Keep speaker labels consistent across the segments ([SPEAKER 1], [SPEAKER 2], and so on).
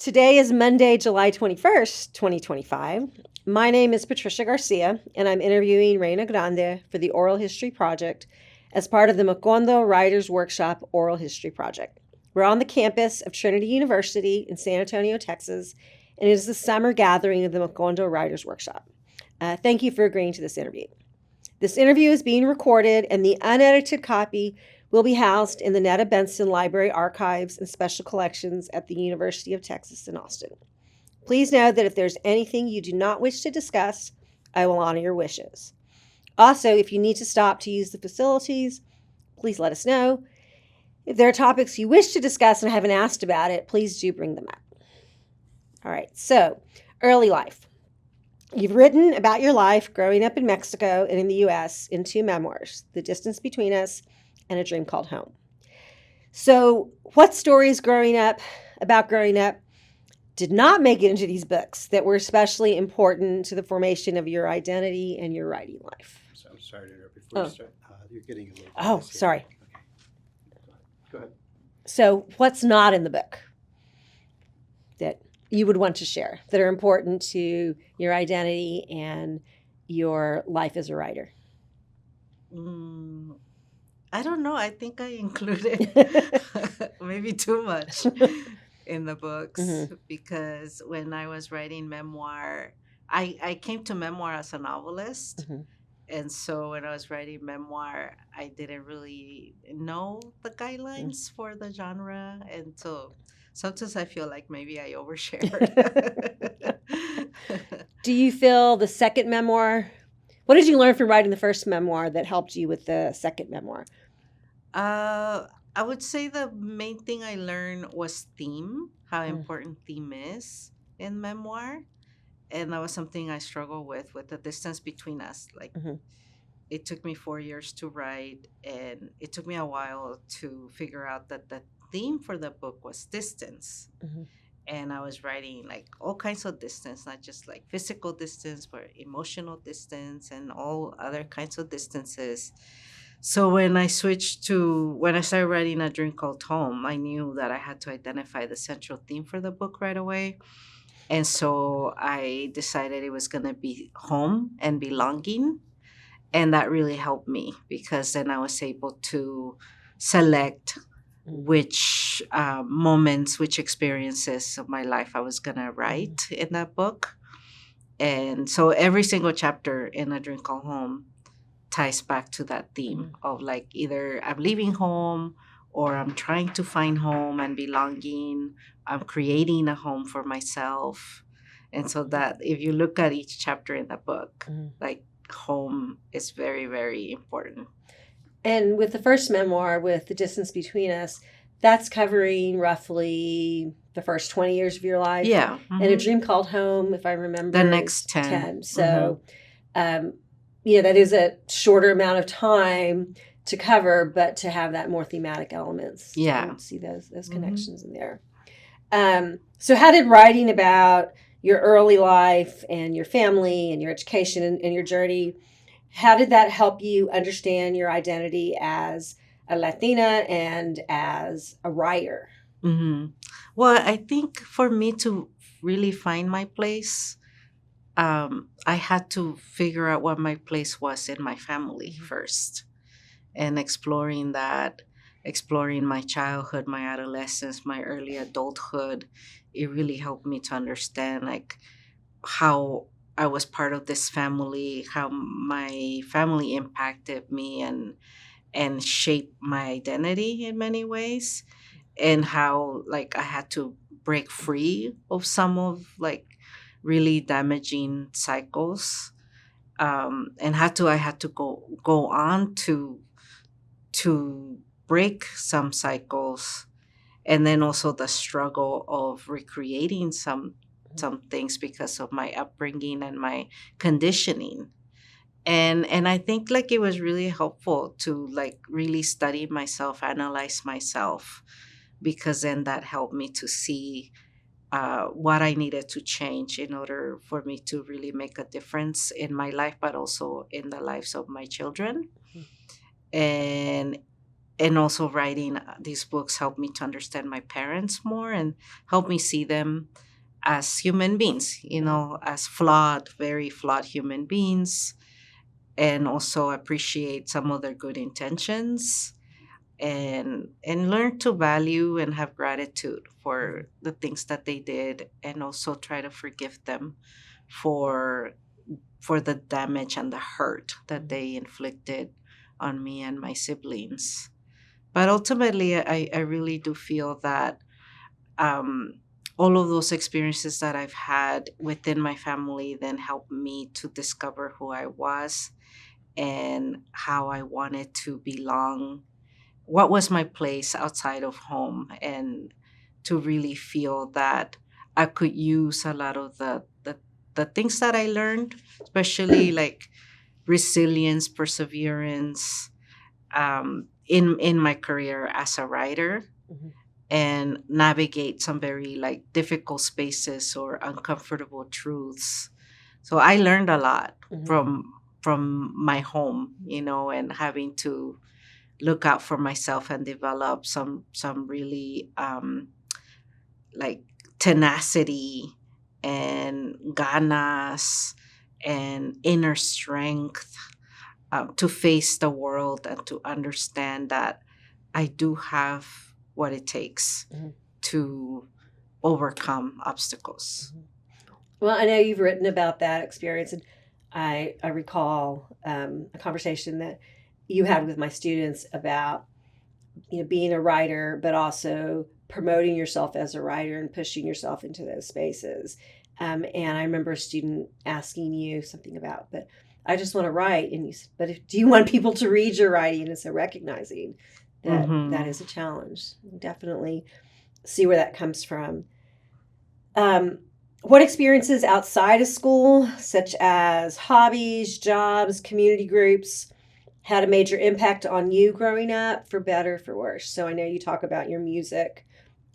[SPEAKER 1] Today is Monday, July 21st, 2025. My name is Patricia Garcia, and I'm interviewing Reyna Grande for the Oral History Project as part of the Macondo Writers Workshop Oral History Project. We're on the campus of Trinity University in San Antonio, Texas, and it is the summer gathering of the Macondo Writers Workshop. Thank you for agreeing to this interview. This interview is being recorded, and the unedited copy will be housed in the Netta Benson Library Archives and Special Collections at the University of Texas in Austin. Please know that if there's anything you do not wish to discuss, I will honor your wishes. Also, if you need to stop to use the facilities, please let us know. If there are topics you wish to discuss and I haven't asked about it, please do bring them up. All right, so early life. You've written about your life growing up in Mexico and in the U.S. in two memoirs, The Distance Between Us and A Dream Called Home. So what stories growing up did not make it into these books that were especially important to the formation of your identity and your writing life?
[SPEAKER 2] So I'm sorry to interrupt before you start. You're getting a little.
[SPEAKER 1] Oh, sorry.
[SPEAKER 2] Okay. Go ahead.
[SPEAKER 1] So what's not in the book that you would want to share that are important to your identity and your life as a writer?
[SPEAKER 3] I don't know. I think I included maybe too much in the books because when I was writing memoir, I came to memoir as a novelist. And so when I was writing memoir, I didn't really know the guidelines for the genre. And so sometimes I feel like maybe I overshared.
[SPEAKER 1] Do you feel the second memoir? What did you learn from writing the first memoir that helped you with the second memoir?
[SPEAKER 3] I would say the main thing I learned was theme, how important theme is in memoir. And that was something I struggled with the distance between us. Like, it took me 4 years to write, and it took me a while to figure out that the theme for the book was distance. And I was writing like all kinds of distance, not just like physical distance, but emotional distance and all other kinds of distances. So when I started writing A Dream Called Home, I knew that I had to identify the central theme for the book right away. And so I decided it was going to be home and belonging. And that really helped me because then I was able to select which moments, which experiences of my life I was going to write in that book. And so every single chapter in A Dream Called Home ties back to that theme of like either I'm leaving home or I'm trying to find home and belonging. I'm creating a home for myself. And so that if you look at each chapter in the book, like home is very, very important.
[SPEAKER 1] And with the first memoir, with The Distance Between Us, that's covering roughly the first 20 years of your life.
[SPEAKER 3] Yeah.
[SPEAKER 1] And A Dream Called Home, if I remember,
[SPEAKER 3] the next 10.
[SPEAKER 1] So, that is a shorter amount of time to cover, but to have that more thematic elements.
[SPEAKER 3] Yeah.
[SPEAKER 1] See those connections in there. So how did writing about your early life and your family and your education and your journey, how did that help you understand your identity as a Latina and as a writer?
[SPEAKER 3] Well, I think for me to really find my place, I had to figure out what my place was in my family first. And exploring that, exploring my childhood, my adolescence, my early adulthood, it really helped me to understand like how I was part of this family, how my family impacted me and shaped my identity in many ways, and how like I had to break free of some of like really damaging cycles, and I had to go on to break some cycles, and then also the struggle of recreating some things because of my upbringing and my conditioning. And I think like it was really helpful to like really study myself, analyze myself, because then that helped me to see what I needed to change in order for me to really make a difference in my life, but also in the lives of my children. And and also writing these books helped me to understand my parents more and help me see them as human beings, as flawed, very flawed human beings, and also appreciate some of their good intentions, and learn to value and have gratitude for the things that they did, and also try to forgive them for the damage and the hurt that they inflicted on me and my siblings. But ultimately, I really do feel that um, all of those experiences that I've had within my family then helped me to discover who I was and how I wanted to belong, what was my place outside of home, and to really feel that I could use a lot of the things that I learned, especially like resilience, perseverance, in my career as a writer,
[SPEAKER 1] Mhm.
[SPEAKER 3] and navigate some very like difficult spaces or uncomfortable truths. So I learned a lot
[SPEAKER 1] Mhm.
[SPEAKER 3] from my home, and having to look out for myself and develop some really like tenacity and ganas and inner strength, to face the world and to understand that I do have what it takes
[SPEAKER 1] Mhm.
[SPEAKER 3] to overcome obstacles.
[SPEAKER 1] Well, I know you've written about that experience, and I recall a conversation that you had with my students about being a writer, but also promoting yourself as a writer and pushing yourself into those spaces. And I remember a student asking you something about, but I just want to write, and you said, but do you want people to read your writing? And so recognizing that that
[SPEAKER 3] Hmm.
[SPEAKER 1] is a challenge. Definitely see where that comes from. Um, what experiences outside of school, such as hobbies, jobs, community groups, had a major impact on you growing up, for better or for worse? So I know you talk about your music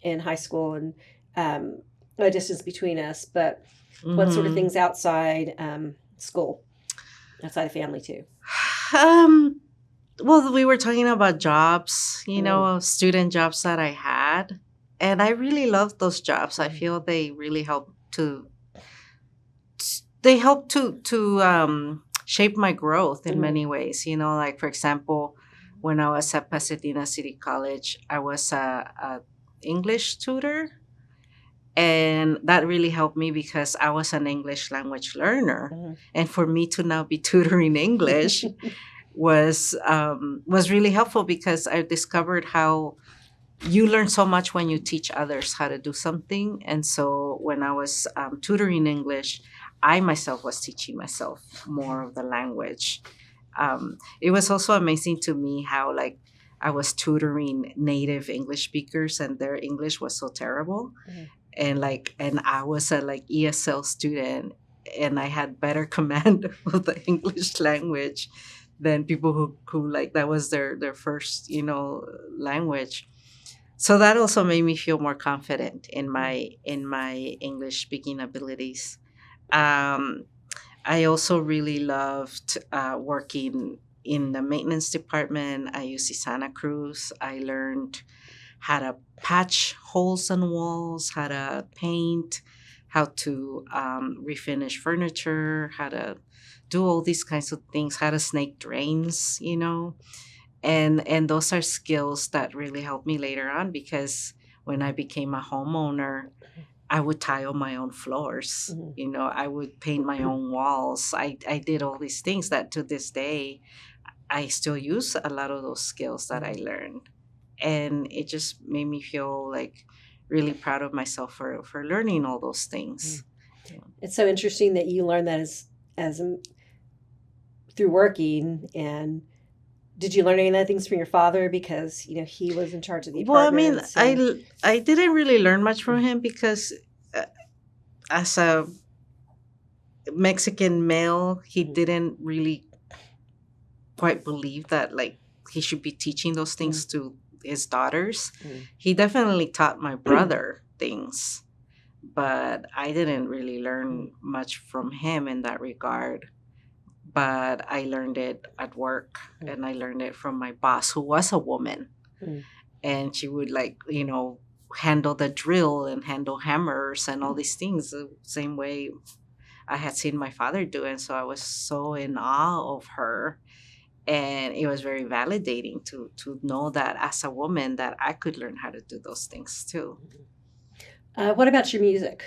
[SPEAKER 1] in high school and um, a distance between us, but what sort of
[SPEAKER 3] Hmm.
[SPEAKER 1] things outside school, outside of family too?
[SPEAKER 3] Um, well, we were talking about jobs,
[SPEAKER 1] Mm,
[SPEAKER 3] student jobs that I had. And I really loved those jobs. I
[SPEAKER 1] mhm,
[SPEAKER 3] feel they really help to shape my growth in
[SPEAKER 1] mhm,
[SPEAKER 3] many ways. Like for example, when I was at Pasadena City College, I was a English tutor, and that really helped me because I was an English language learner,
[SPEAKER 1] mhm.
[SPEAKER 3] and for me to now be tutoring English was really helpful because I discovered how you learn so much when you teach others how to do something. And so when I was tutoring English, I myself was teaching myself more of the language. It was also amazing to me how like I was tutoring native English speakers and their English was so terrible,
[SPEAKER 1] Mhm.
[SPEAKER 3] and I was a like ESL student, and I had better command of the English language than people who like that was their first language. So that also made me feel more confident in my English speaking abilities. um, I also really loved working in the maintenance department. I used Santa Cruz. I learned how to patch holes in walls, how to paint, how to refinish furniture, how to do all these kinds of things, how to snake drains, and those are skills that really helped me later on because when I became a homeowner, I would tile my own floors.
[SPEAKER 1] Mhm.
[SPEAKER 3] I would paint my own walls. I did all these things that to this day I still use a lot of those skills that I
[SPEAKER 1] Mhm.
[SPEAKER 3] learned. And it just made me feel like really proud of myself for learning all those
[SPEAKER 1] Mhm.
[SPEAKER 3] things. Yeah.
[SPEAKER 1] It's so interesting that you learned that as through working. And did you learn any of that things from your father, because he was in charge of the
[SPEAKER 3] Well, I mean,
[SPEAKER 1] apartments and
[SPEAKER 3] I didn't really learn much from him because uh, as a Mexican male, he
[SPEAKER 1] Mhm.
[SPEAKER 3] didn't really quite believe that like he should be teaching those
[SPEAKER 1] Mhm.
[SPEAKER 3] things to his daughters.
[SPEAKER 1] Mhm.
[SPEAKER 3] He definitely taught my brother things, but I didn't really
[SPEAKER 1] Mhm.
[SPEAKER 3] learn much from him in that regard. But I learned it at work,
[SPEAKER 1] Mhm.
[SPEAKER 3] and I learned it from my boss, who was a woman.
[SPEAKER 1] Mm.
[SPEAKER 3] And she would like, handle the drill and handle hammers and all these things the same way I had seen my father do. And so I was so in awe of her. And it was very validating to know that as a woman that I could learn how to do those things too.
[SPEAKER 1] What about your music?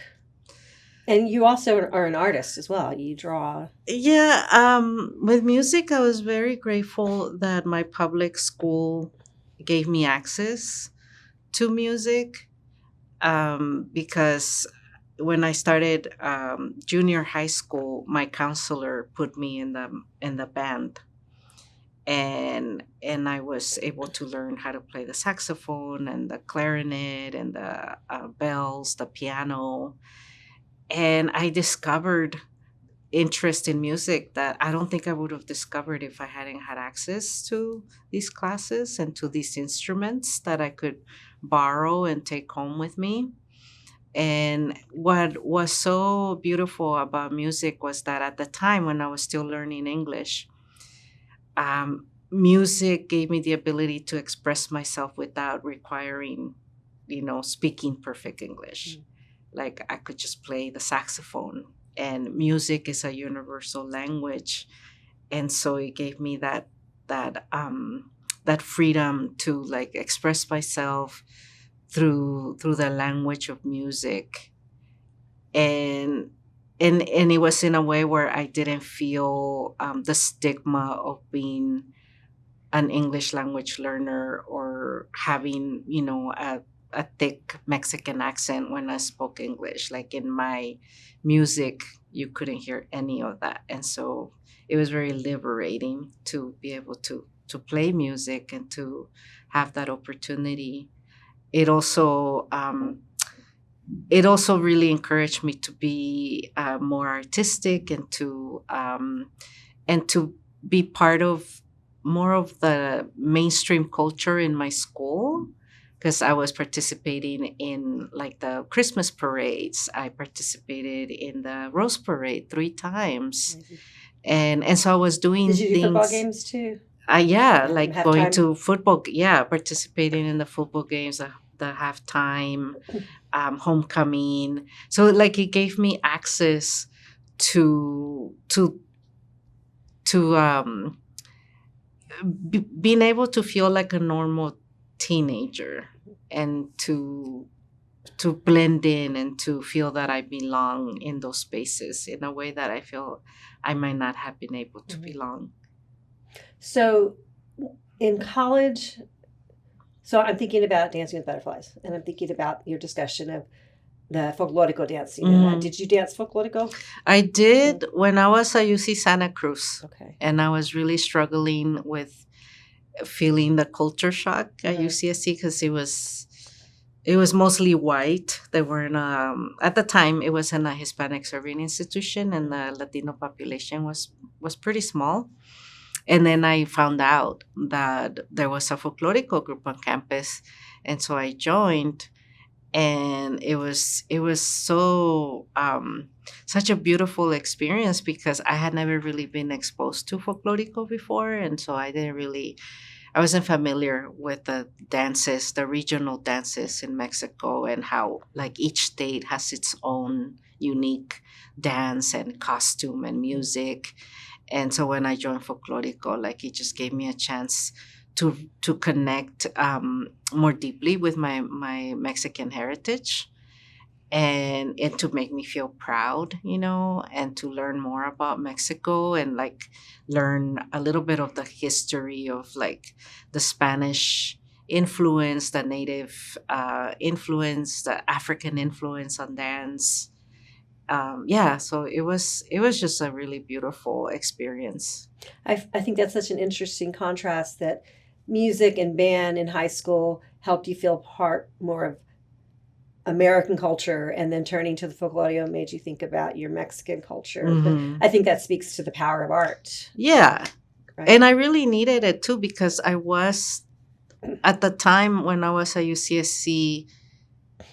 [SPEAKER 1] And you also are an artist as well. You draw.
[SPEAKER 3] Yeah, with music, I was very grateful that my public school gave me access to music, because when I started junior high school, my counselor put me in the band, and I was able to learn how to play the saxophone and the clarinet and the bells, the piano, and I discovered interest in music that I don't think I would have discovered if I hadn't had access to these classes and to these instruments that I could borrow and take home with me. And what was so beautiful about music was that at the time when I was still learning English, music gave me the ability to express myself without requiring, speaking perfect English. Like I could just play the saxophone, and music is a universal language, and so it gave me that freedom to like express myself through the language of music, and and it was in a way where I didn't feel the stigma of being an English language learner or having, a thick Mexican accent when I spoke English. Like in my music, you couldn't hear any of that. And so it was very liberating to be able to play music and to have that opportunity. It also really encouraged me to be more artistic and to be part of more of the mainstream culture in my school, because I was participating in like the Christmas parades. I participated in the Rose Parade 3 times,
[SPEAKER 1] Amazing.
[SPEAKER 3] and so I was doing
[SPEAKER 1] Did you do football
[SPEAKER 3] things.
[SPEAKER 1] games too?
[SPEAKER 3] Yeah,
[SPEAKER 1] Yeah,
[SPEAKER 3] like going
[SPEAKER 1] halftime?
[SPEAKER 3] to football. Yeah, participating in the football games, the halftime, homecoming. So like it gave me access to to to being able to feel like a normal teenager, and to blend in and to feel that I belong in those spaces in a way that I feel I might not have been able to
[SPEAKER 1] Mhm.
[SPEAKER 3] belong.
[SPEAKER 1] So in college, so I'm thinking about Dancing with Butterflies, and I'm thinking about your discussion of the folklorico dancing. And
[SPEAKER 3] Mhm.
[SPEAKER 1] did you dance folklorico?
[SPEAKER 3] I did when I was at UC Santa Cruz,
[SPEAKER 1] Okay.
[SPEAKER 3] and I was really struggling with feeling the culture shock at
[SPEAKER 1] Uh-huh.
[SPEAKER 3] UCSC because it was mostly white. They weren't at the time it was in a Hispanic serving institution, and the Latino population was pretty small. And then I found out that there was a folklorico group on campus, and so I joined, and it was so such a beautiful experience because I had never really been exposed to folklorico before, and so I wasn't familiar with the dances, the regional dances in Mexico, and how like each state has its own unique dance and costume and music. And so when I joined folklorico, like it just gave me a chance to connect more deeply with my Mexican heritage, and to make me feel proud, and to learn more about Mexico, and like learn a little bit of the history of like the Spanish influence, the native influence, the African influence on dance. Yeah, so it was just a really beautiful experience.
[SPEAKER 1] I think that's such an interesting contrast that music and band in high school helped you feel part more of American culture, and then turning to the folklore made you think about your Mexican culture. But
[SPEAKER 3] Mhm.
[SPEAKER 1] I think that speaks to the power of art,
[SPEAKER 3] Yeah,
[SPEAKER 1] right?
[SPEAKER 3] and I really needed it too because I was at the time when I was at UCSC,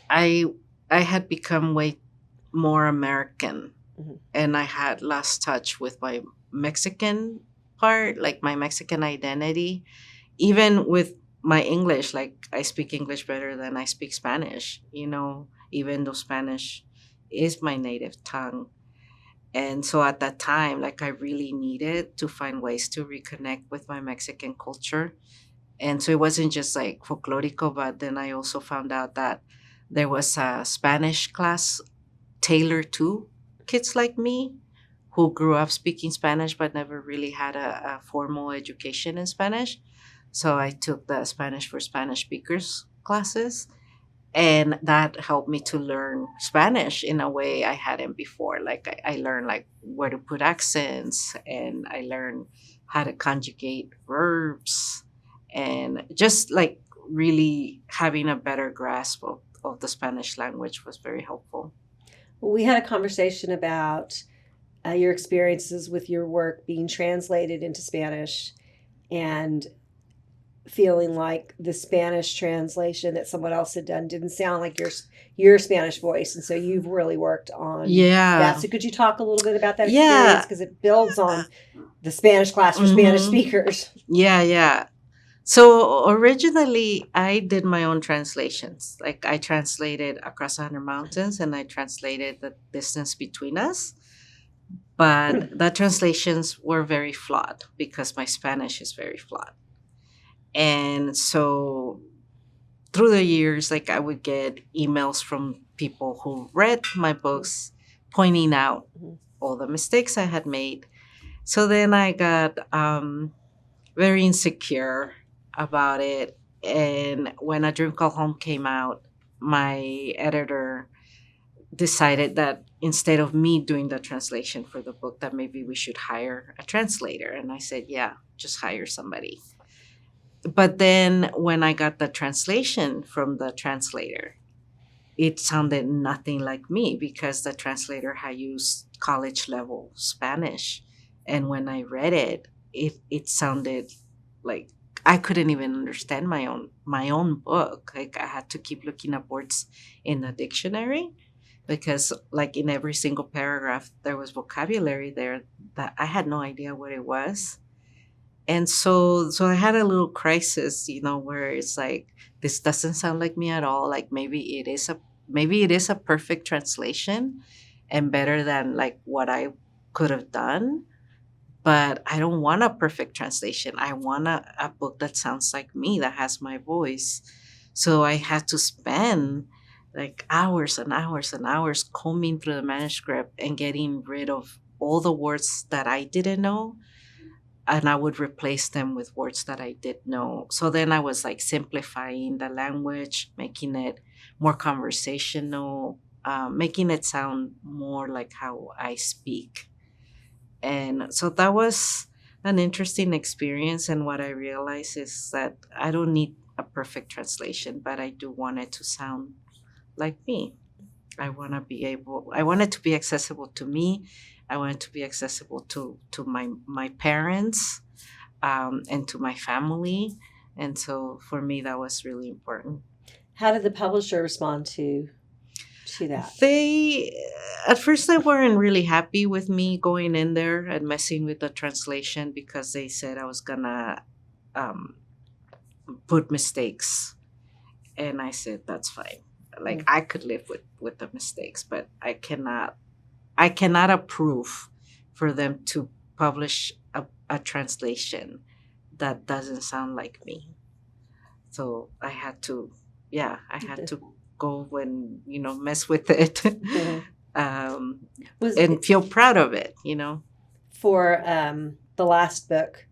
[SPEAKER 3] I I had become way more American,
[SPEAKER 1] Mhm.
[SPEAKER 3] and I had lost touch with my Mexican part, like my Mexican identity, even with my English, like I speak English better than I speak Spanish, even though Spanish is my native tongue. And so at that time, like I really needed to find ways to reconnect with my Mexican culture. And so it wasn't just like folklorico, but then I also found out that there was a Spanish class tailored to kids like me who grew up speaking Spanish but never really had a formal education in Spanish. So I took the Spanish for Spanish speakers classes, and that helped me to learn Spanish in a way I hadn't before. Like I learned like where to put accents, and I learned how to conjugate verbs, and just like really having a better grasp of the Spanish language was very helpful.
[SPEAKER 1] We had a conversation about your experiences with your work being translated into Spanish and feeling like the Spanish translation that someone else had done didn't sound like your Spanish voice, and so you've really worked on that. So could you talk a little bit about that experience, because it builds on the Spanish class for Spanish speakers?
[SPEAKER 3] Yeah. So originally, I did my own translations. Like I translated Across 100 Mountains, and I translated The Distance Between Us. But the translations were very flawed because my Spanish is very flawed. And so through the years, like I would get emails from people who read my books pointing out all the mistakes I had made. So then I got very insecure about it. And when A Dream Called Home came out, my editor decided that instead of me doing the translation for the book, that maybe we should hire a translator. And I said, yeah, just hire somebody. But then when I got the translation from the translator, it sounded nothing like me because the translator had used college level Spanish. And when I read it, it sounded like I couldn't even understand my own book. Like I had to keep looking up words in the dictionary because like in every single paragraph there was vocabulary there that I had no idea what it was. And so I had a little crisis, where it's like this doesn't sound like me at all. Like maybe it is a perfect translation and better than like what I could have done, but I don't want a perfect translation. I want a book that sounds like me, that has my voice. So I had to spend like hours and hours and hours combing through the manuscript and getting rid of all the words that I didn't know, and I would replace them with words that I did know. So then I was like simplifying the language, making it more conversational, making it sound more like how I speak. And so that was an interesting experience. And what I realized is that I don't need a perfect translation, but I do want it to sound like me. I want it to be accessible to me. I want it to be accessible to my parents, and to my family. And so for me, that was really important.
[SPEAKER 1] How did the publisher respond to that?
[SPEAKER 3] At first, they weren't really happy with me going in there and messing with the translation because they said I was gonna put mistakes. And I said, that's fine. Like I could live with the mistakes, but I cannot approve for them to publish a translation that doesn't sound like me. So I had to go and mess with it, and feel proud of it.
[SPEAKER 1] For the last book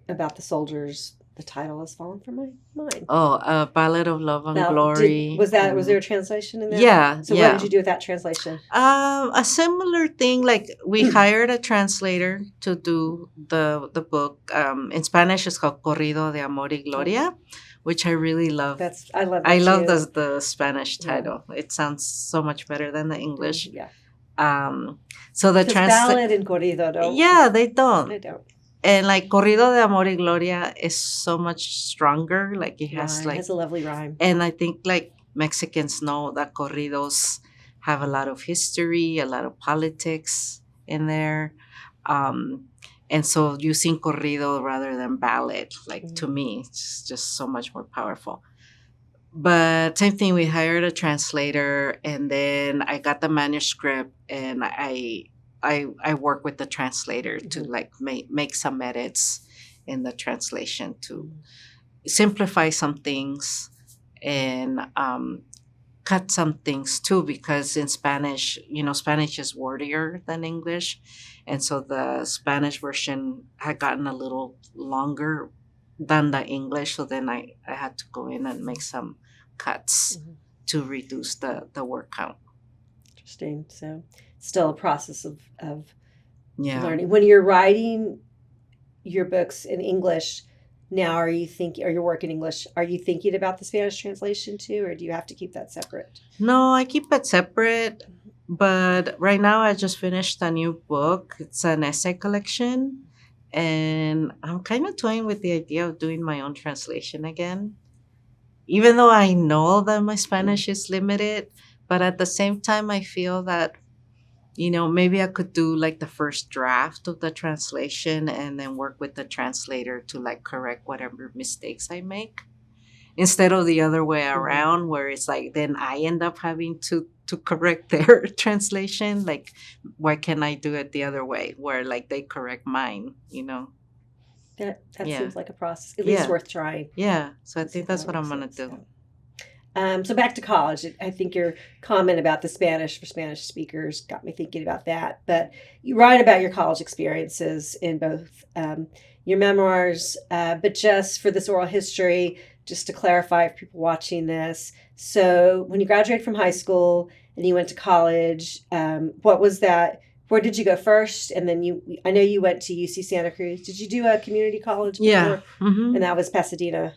[SPEAKER 1] about the soldiers, the title has fallen from my mind.
[SPEAKER 3] Oh, Ballad of Love and Glory.
[SPEAKER 1] Was there a translation in that?
[SPEAKER 3] Yeah.
[SPEAKER 1] So what did you do with that translation?
[SPEAKER 3] A similar thing. Like we hired a translator to do the book. In Spanish, it's called Corrido de Amor y Gloria, which I really love.
[SPEAKER 1] I love that
[SPEAKER 3] I love
[SPEAKER 1] too.
[SPEAKER 3] the Spanish title. Yeah. It sounds so much better than the English.
[SPEAKER 1] Yeah.
[SPEAKER 3] So the
[SPEAKER 1] ballad and corrido don't.
[SPEAKER 3] Yeah, they don't.
[SPEAKER 1] They don't.
[SPEAKER 3] And like Corrido de Amor y Gloria is so much stronger. Like it has
[SPEAKER 1] It has a lovely rhyme.
[SPEAKER 3] And I think like Mexicans know that corridos have a lot of history, a lot of politics in there. And so using corrido rather than ballad, like to me, it's just so much more powerful. But same thing, we hired a translator, and then I got the manuscript, and I work with the translator to like make some edits in the translation to simplify some things and cut some things too, because in Spanish, Spanish is wordier than English. And so the Spanish version had gotten a little longer than the English. So then I had to go in and make some cuts to reduce the word count.
[SPEAKER 1] Interesting. So still a process of
[SPEAKER 3] Yeah.
[SPEAKER 1] learning. When you're writing your books in English now, or you're working English, are you thinking about the Spanish translation too, or do you have to keep that separate?
[SPEAKER 3] No, I keep it separate. But right now, I just finished a new book. It's an essay collection. And I'm kind of toying with the idea of doing my own translation again. Even though I know that my Spanish is limited, but at the same time, I feel that, maybe I could do like the first draft of the translation and then work with the translator to like correct whatever mistakes I make, instead of the other way around, where it's like then I end up having to correct their translation. Like, why can't I do it the other way, where like they correct mine?
[SPEAKER 1] That
[SPEAKER 3] Yeah.
[SPEAKER 1] seems like a process, at least
[SPEAKER 3] Yeah.
[SPEAKER 1] worth trying.
[SPEAKER 3] Yeah. So I
[SPEAKER 1] to see
[SPEAKER 3] think
[SPEAKER 1] if
[SPEAKER 3] that's
[SPEAKER 1] that
[SPEAKER 3] what I'm
[SPEAKER 1] makes
[SPEAKER 3] gonna
[SPEAKER 1] sense.
[SPEAKER 3] do.
[SPEAKER 1] So back to college. I think your comment about the Spanish for Spanish speakers got me thinking about that. But you write about your college experiences in both your memoirs, but just for this oral history, just to clarify for people watching this. So when you graduated from high school and you went to college, what was that? Where did you go first? And then I know you went to UC Santa Cruz. Did you do a community college before?
[SPEAKER 3] Yeah. Mm-hmm.
[SPEAKER 1] And that was Pasadena.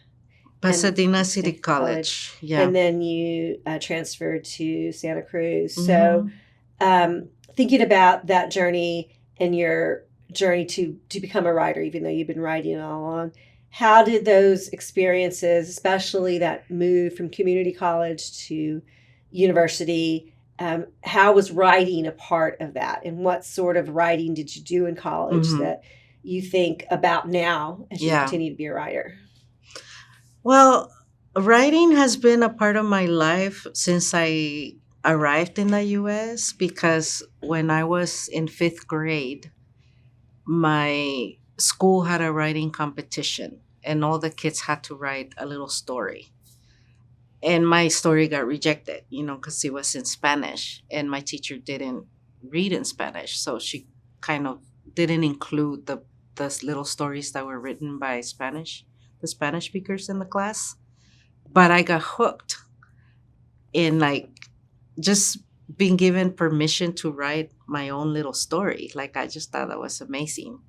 [SPEAKER 3] Pasadena City College. Yeah.
[SPEAKER 1] And then you transferred to Santa Cruz. So thinking about that journey and your journey to become a writer, even though you've been writing all along, how did those experiences, especially that move from community college to university, how was writing a part of that? And what sort of writing did you do in college that you think about now as you continue to be a writer?
[SPEAKER 3] Well, writing has been a part of my life since I arrived in the US, because when I was in 5th grade, my school had a writing competition and all the kids had to write a little story. And my story got rejected, because it was in Spanish and my teacher didn't read in Spanish. So she kind of didn't include the little stories that were written by the Spanish speakers in the class. But I got hooked in like just being given permission to write my own little story. Like, I just thought that was amazing.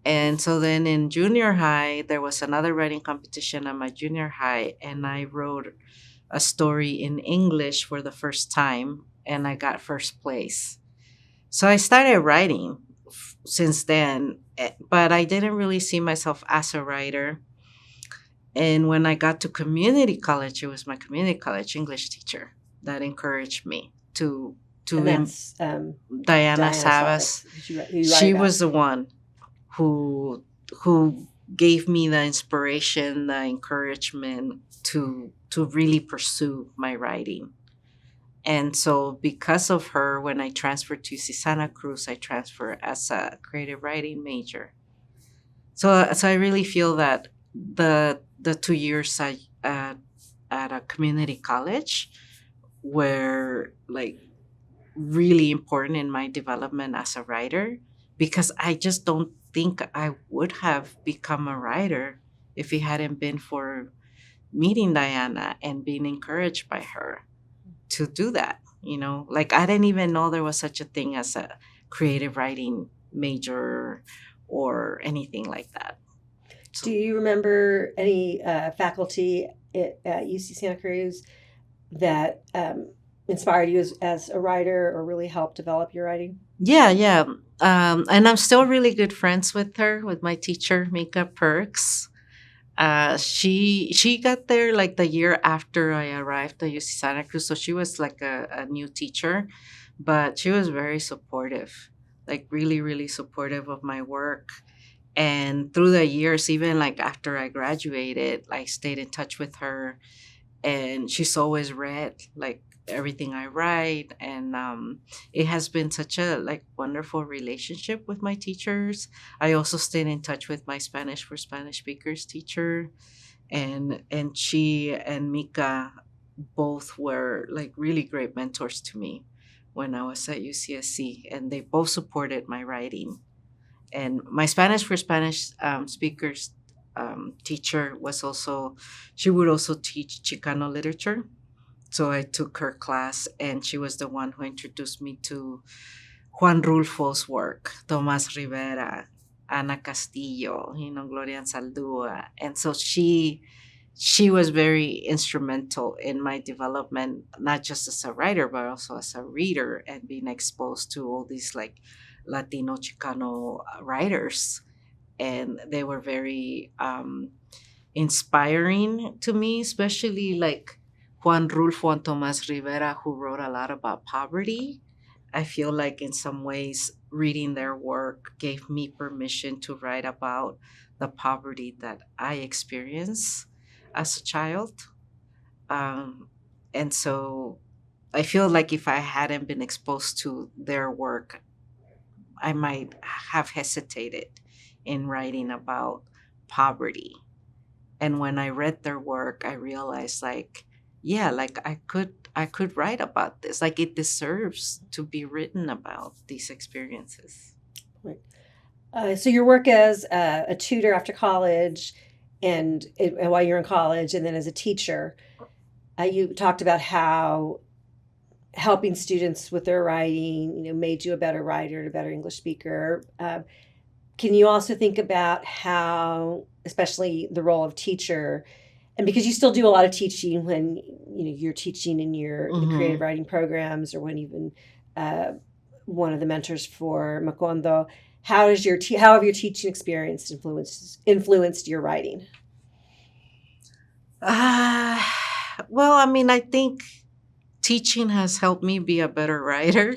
[SPEAKER 3] And so then in junior high, there was another writing competition at my junior high, and I wrote a story in English for the first time, and I got first place. So I started writing since then, but I didn't really see myself as a writer. And when I got to community college, it was my community college English teacher that encouraged me to.
[SPEAKER 1] And that's
[SPEAKER 3] Diana Savas. She was the one who gave me the inspiration, the encouragement to really pursue my writing. And so because of her, when I transferred to UC Santa Cruz, I transferred as a creative writing major. So I really feel that the 2 years at a community college were like really important in my development as a writer, because I just don't think I would have become a writer if it hadn't been for meeting Diana and being encouraged by her to do that. Like, I didn't even know there was such a thing as a creative writing major or anything like that. So,
[SPEAKER 1] do you remember any faculty at UC Santa Cruz that inspired you as a writer or really helped develop your writing?
[SPEAKER 3] Yeah. And I'm still really good friends with her, with my teacher, Mika Perks. She got there like the year after I arrived at UC Santa Cruz, so she was like a new teacher, but she was very supportive like really, really supportive of my work. And through the years, even like after I graduated, I stayed in touch with her, and she's always read like everything I write. And it has been such a like wonderful relationship with my teachers. I also stayed in touch with my Spanish for Spanish speakers teacher, and she and Mika both were like really great mentors to me when I was at UCSC, and they both supported my writing. And my Spanish for Spanish speakers teacher was also, she would also teach Chicano literature. So I took her class, and she was the one who introduced me to Juan Rulfo's work, Tomas Rivera, Ana Castillo, Gloria Saldúa. And so she was very instrumental in my development, not just as a writer, but also as a reader, and being exposed to all these like Latino Chicano writers. And they were very inspiring to me, especially like Juan Rulfo and Tomas Rivera, who wrote a lot about poverty. I feel like in some ways, reading their work gave me permission to write about the poverty that I experienced as a child. Um, and so I feel like if I hadn't been exposed to their work, I might have hesitated in writing about poverty. And when I read their work, I realized like, yeah, like I could write about this. Like it deserves to be written about these experiences.
[SPEAKER 1] Right. So your work as a tutor after college, and while you're in college, and then as a teacher, you talked about how helping students with their writing, made you a better writer and a better English speaker. Can you also think about how, especially the role of teacher, and because you still do a lot of teaching when you're teaching in the creative
[SPEAKER 3] Hmm.
[SPEAKER 1] writing programs, or when you've been uh, one of the mentors for Macondo, how have your teaching experience influenced your writing?
[SPEAKER 3] Uh, well, I mean, I think teaching has helped me be a better writer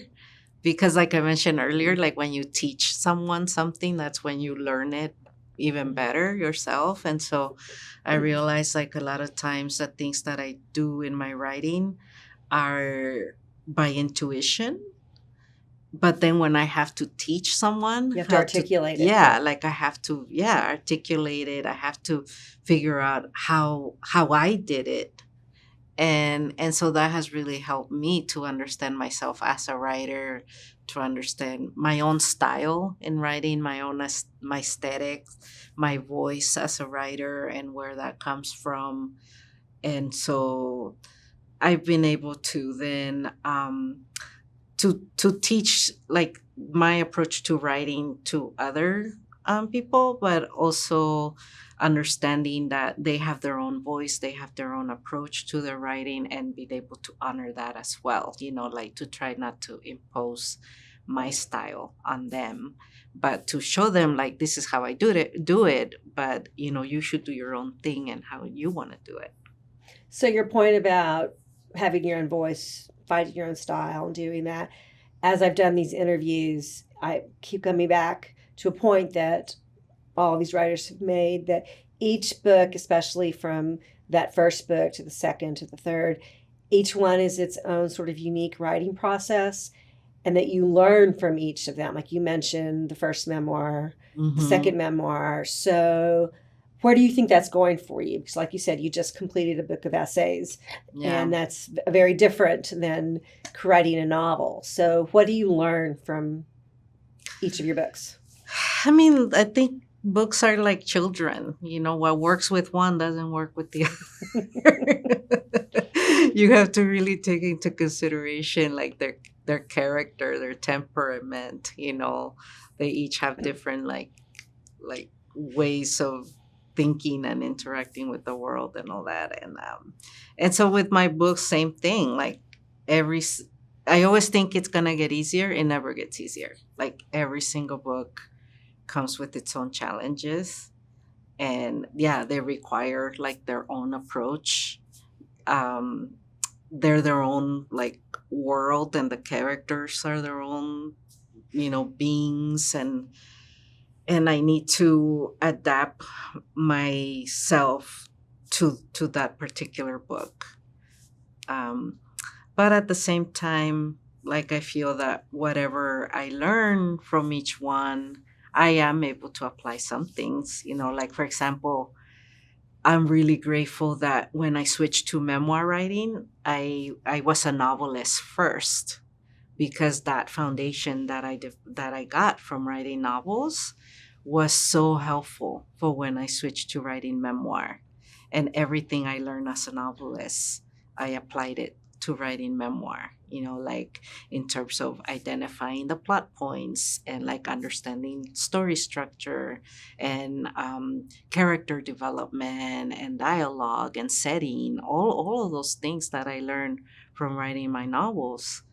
[SPEAKER 3] because, like I mentioned earlier, like when you teach someone something, that's when you learn it even better yourself. And so I realize like a lot of times the things that I do in my writing are by intuition. But then when I have to teach someone
[SPEAKER 1] You have to
[SPEAKER 3] how to,
[SPEAKER 1] articulate it.
[SPEAKER 3] yeah, like I have to, yeah, articulate it. I have to figure out how I did it. And so that has really helped me to understand myself as a writer, to understand my own style in writing, my aesthetics, my voice as a writer, and where that comes from. And so I've been able to then to teach like my approach to writing to other people, but also understanding that they have their own voice, they have their own approach to their writing, and being able to honor that as well. Like to try not to impose my style on them, but to show them like this is how I do it, but you should do your own thing and how you want to do it.
[SPEAKER 1] So your point about having your own voice, finding your own style, and doing that, as I've done these interviews, I keep coming back to a point that all these writers have made, that each book, especially from that first book to the second to the third, each one is its own sort of unique writing process, and that you learn from each of them. Like you mentioned, the first memoir, the
[SPEAKER 3] Hmm.
[SPEAKER 1] second memoir. So where do you think that's going for you? Because like you said, you just completed a book of essays,
[SPEAKER 3] Yeah.
[SPEAKER 1] and that's very different than writing a novel. So what do you learn from each of your books?
[SPEAKER 3] I mean, I think books are like children. What works with one doesn't work with the other. You have to really take into consideration like their character, their temperament. They each have different like ways of thinking and interacting with the world and all that. And so with my books, same thing. Like every I always think it's gonna get easier. It never gets easier. Like every single book comes with its own challenges, and yeah, they require like their own approach. um they're their own like world, and the characters are their own beings, and I need to adapt myself to that particular book. Um, but at the same time, like, I feel that whatever I learn from each one, I am able to apply some things. Like, for example, I'm really grateful that when I switched to memoir writing, I was a novelist first, because that foundation that I got from writing novels was so helpful for when I switched to writing memoir. And everything I learned as a novelist, I applied it to writing memoir, like, in terms of identifying the plot points, and like understanding story structure, and character development, and dialogue, and setting, all of those things that I learned from writing my novels.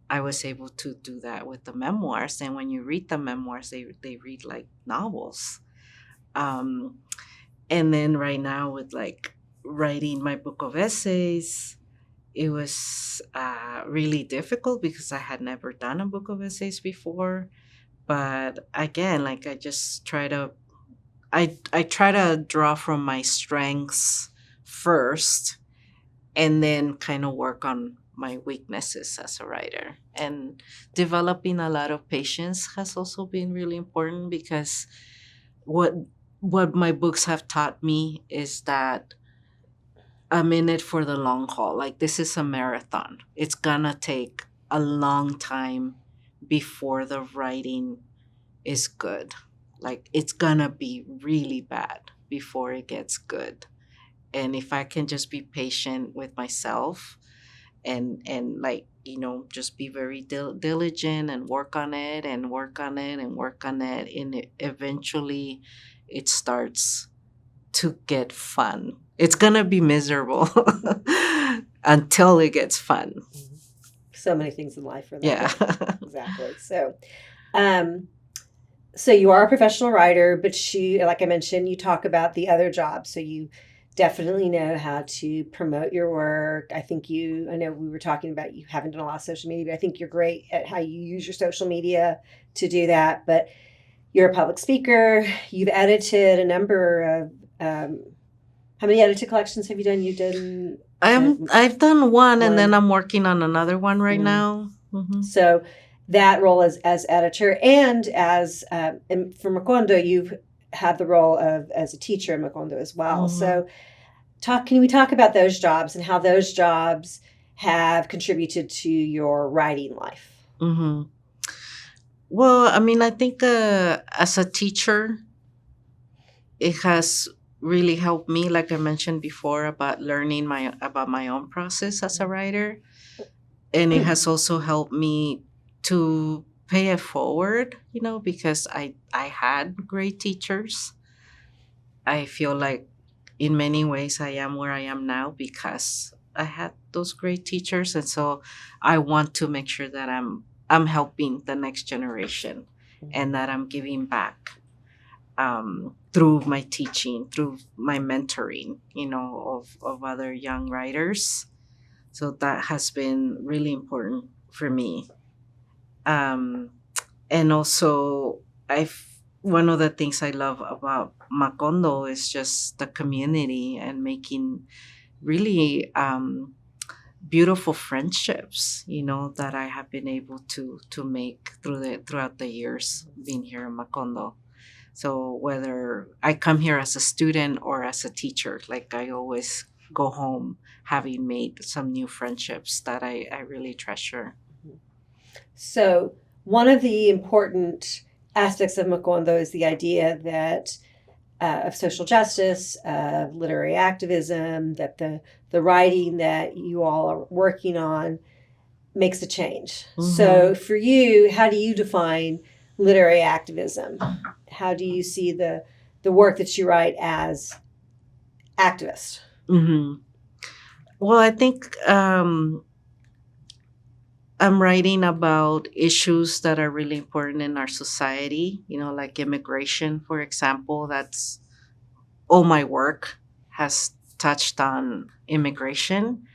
[SPEAKER 3] I was able to do that with the memoirs. And when you read the memoirs, they read like novels. Um, and then right now, with like writing my book of essays, it was really difficult because I had never done a book of essays before. But again, like, I try to draw from my strengths first, and then kind of work on my weaknesses as a writer. And developing a lot of patience has also been really important, because what what my books have taught me is that I'm in it for the long haul. Like, this is a marathon. It's gonna take a long time before the writing is good. Like, it's gonna be really bad before it gets good. And if I can just be patient with myself, and like, just be very diligent, and work on it, and work on it, and work on it, and eventually it starts to get fun. It's gonna be miserable until it gets fun.
[SPEAKER 1] So many things in life are that
[SPEAKER 3] Yeah.
[SPEAKER 1] way. Exactly. So you are a professional writer, but like I mentioned, you talk about the other jobs. So you definitely know how to promote your work. I know we were talking about you haven't done a lot of social media, but I think you're great at how you use your social media to do that. But you're a public speaker. You've edited a number of, how many edited collections have you done? You've done.
[SPEAKER 3] I've done one, and then
[SPEAKER 1] One.
[SPEAKER 3] I'm working on another one right now.
[SPEAKER 1] So that role as editor, and as and for Macondo, you've had the role of as a teacher in Macondo as well. So can we talk about those jobs and how those jobs have contributed to your writing life?
[SPEAKER 3] Well, I mean, I think as a teacher, it has really helped me, like I mentioned before, about learning about my own process as a writer. And it has also helped me to pay it forward, because I had great teachers. I feel like in many ways I am where I am now because I had those great teachers. And so I want to make sure that I'm helping the next generation, and that I'm giving back through my teaching, through my mentoring, of other young writers. So that has been really important for me. And also, one of the things I love about Macondo is just the community, and making really beautiful friendships, that I have been able to make throughout the years being here in Macondo. So whether I come here as a student or as a teacher, like, I always go home having made some new friendships that I really treasure.
[SPEAKER 1] So one of the important aspects of Macondo is the idea that of social justice, of literary activism, that the writing that you all are working on makes a change. So for you, how do you define literary activism? How do you see the work that you write as activist?
[SPEAKER 3] Well, I think I'm writing about issues that are really important in our society, like immigration, for example. That's all my work has touched on immigration.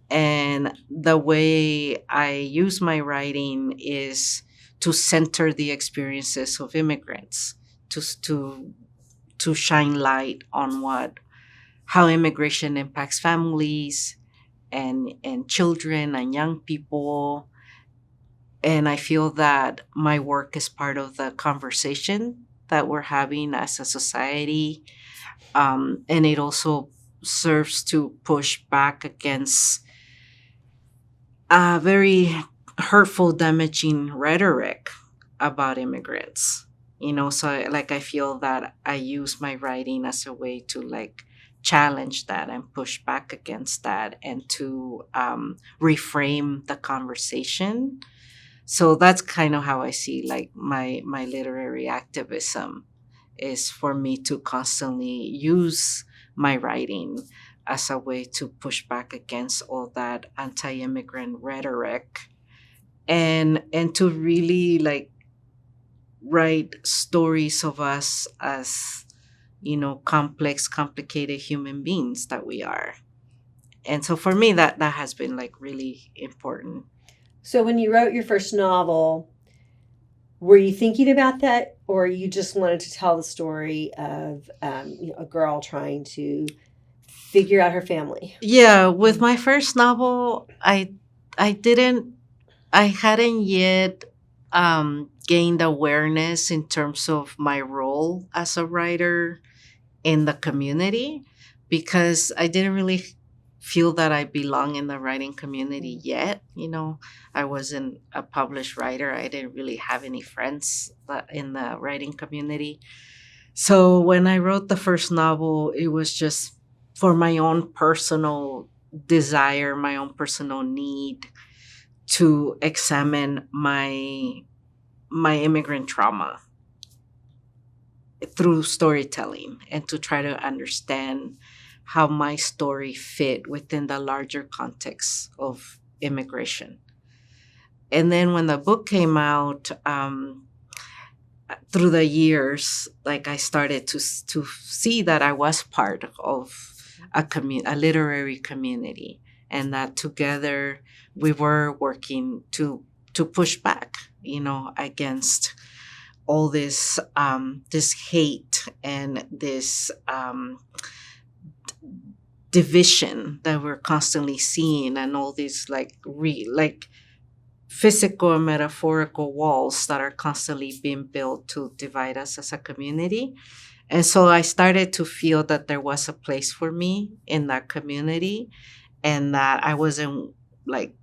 [SPEAKER 3] And the way I use my writing is to center the experiences of immigrants, to to shine light on how immigration impacts families and children and young people. And I feel that my work is part of the conversation that we're having as a society. And it also serves to push back against a very hurtful, damaging rhetoric about immigrants. So like I feel that I use my writing as a way to like challenge that and push back against that and to reframe the conversation. So that's kind of how I see like my literary activism is for me to constantly use my writing as a way to push back against all that anti-immigrant rhetoric and to really like write stories of us as complex, complicated human beings that we are. And so for me that has been like really important.
[SPEAKER 1] So when you wrote your first novel, were you thinking about that, or you just wanted to tell the story of a girl trying to figure out her family?
[SPEAKER 3] Yeah, with my first novel, I hadn't yet gained awareness in terms of my role as a writer in the community, because I didn't really feel that I belong in the writing community yet. I wasn't a published writer. I didn't really have any friends in the writing community. So when I wrote the first novel, it was just for my own personal desire, my own personal need to examine my immigrant trauma through storytelling and to try to understand how my story fit within the larger context of immigration. And then when the book came out, through the years, like I started to see that I was part of a literary community, and that together we were working to push back, against all this hate and this division that we're constantly seeing, and all these like physical and metaphorical walls that are constantly being built to divide us as a community. And so I started to feel that there was a place for me in that community, and that I wasn't like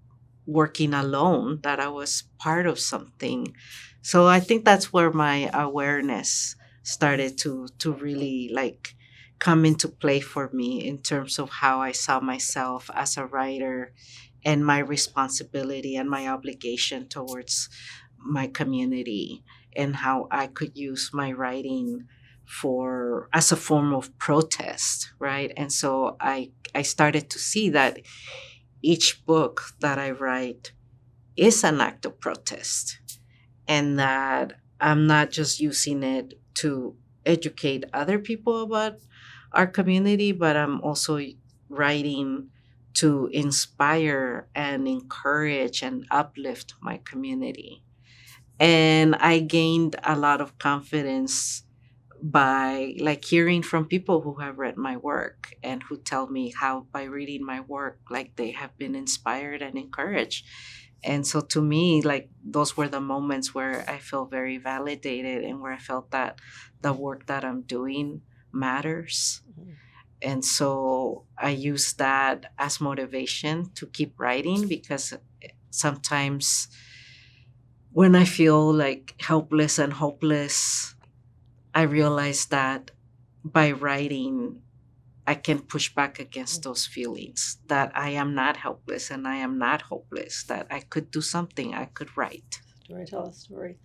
[SPEAKER 3] working alone, that I was part of something. So I think that's where my awareness started to really like come into play for me in terms of how I saw myself as a writer and my responsibility and my obligation towards my community, and how I could use my writing as a form of protest, right? And so I started to see that each book that I write is an act of protest, and that I'm not just using it to educate other people about our community, but I'm also writing to inspire and encourage and uplift my community. And I gained a lot of confidence by like hearing from people who have read my work and who tell me how by reading my work like they have been inspired and encouraged. And so to me, like those were the moments where I felt very validated and where I felt that the work that I'm doing matters. And so I use that as motivation to keep writing, because sometimes when I feel like helpless and hopeless, I realize that by writing, I can push back against those feelings, that I am not helpless and I am not hopeless, that I could do something, I could write.
[SPEAKER 1] Tell a story.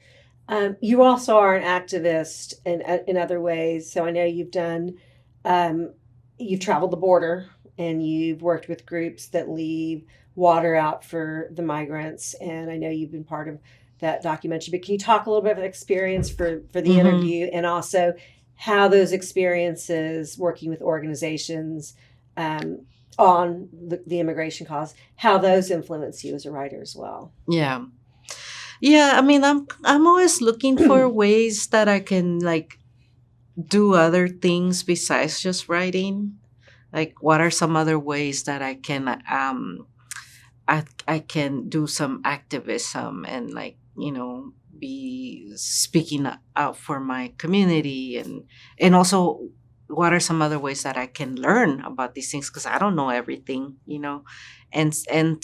[SPEAKER 1] You also are an activist in other ways. So I know you've traveled the border and you've worked with groups that leave water out for the migrants. And I know you've been part of that documentary, but can you talk a little bit about the experience for the interview, and also how those experiences working with organizations on the immigration cause, how those influence you as a writer as well?
[SPEAKER 3] Yeah. Yeah, I mean, I'm always looking for ways that I can like do other things besides just writing. Like, what are some other ways that I can do some activism and like be speaking out for my community, and also what are some other ways that I can learn about these things because I don't know everything. And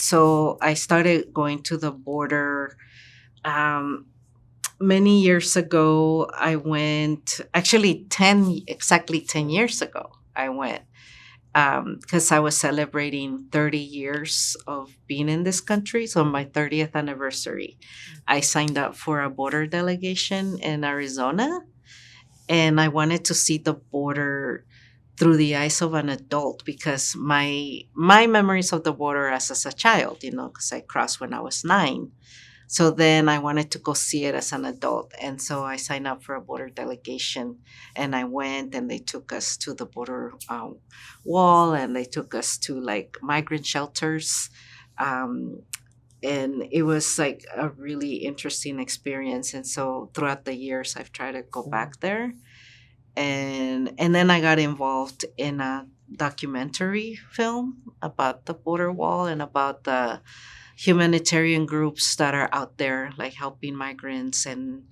[SPEAKER 3] so I started going to the border. um, Many years ago I went, actually 10 years ago I went, because I was celebrating 30 years of being in this country. So, on my 30th anniversary, I signed up for a border delegation in Arizona, and I wanted to see the border through the eyes of an adult because my memories of the border as a child, because I crossed when I was 9. So then I wanted to go see it as an adult. And so I signed up for a border delegation, and I went, and they took us to the border wall, and they took us to like migrant shelters. Um, and it was like a really interesting experience. And so throughout the years, I've tried to go back there. And then I got involved in a documentary film about the border wall and about the humanitarian groups that are out there like helping migrants, and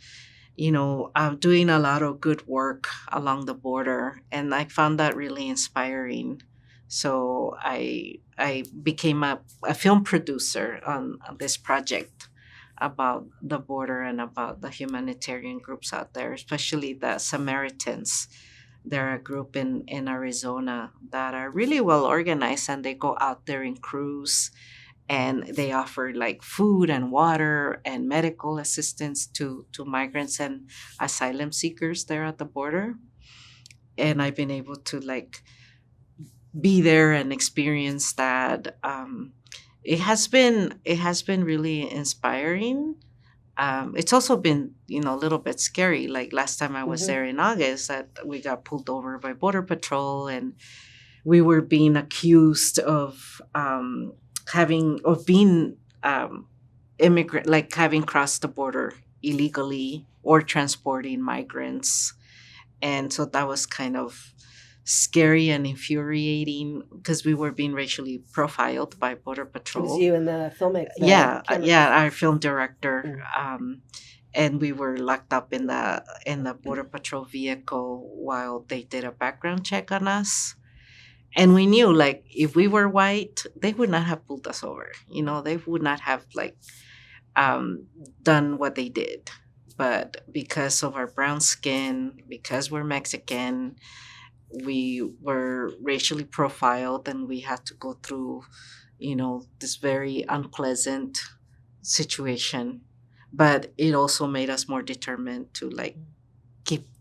[SPEAKER 3] doing a lot of good work along the border, and I found that really inspiring. So I became a film producer on this project about the border and about the humanitarian groups out there, especially the Samaritans. They're a group in Arizona that are really well organized, and they go out there in crews, and they offer like food and water and medical assistance to migrants and asylum seekers there at the border. And I've been able to like be there and experience that. It has been really inspiring. It's also been a little bit scary. Like last time I was
[SPEAKER 1] Hmm.
[SPEAKER 3] there in August, that we got pulled over by border patrol, and we were being accused of being immigrant, like having crossed the border illegally or transporting migrants. And so that was kind of scary and infuriating because we were being racially profiled by border
[SPEAKER 1] It was
[SPEAKER 3] patrol.
[SPEAKER 1] you and the filmmaker, the
[SPEAKER 3] Yeah,
[SPEAKER 1] camera.
[SPEAKER 3] yeah, our film director.
[SPEAKER 1] Mm.
[SPEAKER 3] And we were locked up in the border patrol vehicle while they did a background check on us. And we knew like if we were white, they would not have pulled us over. They would not have like um, done what they did. But because of our brown skin, because we're Mexican, we were racially profiled, and we had to go through this very unpleasant situation. But it also made us more determined to like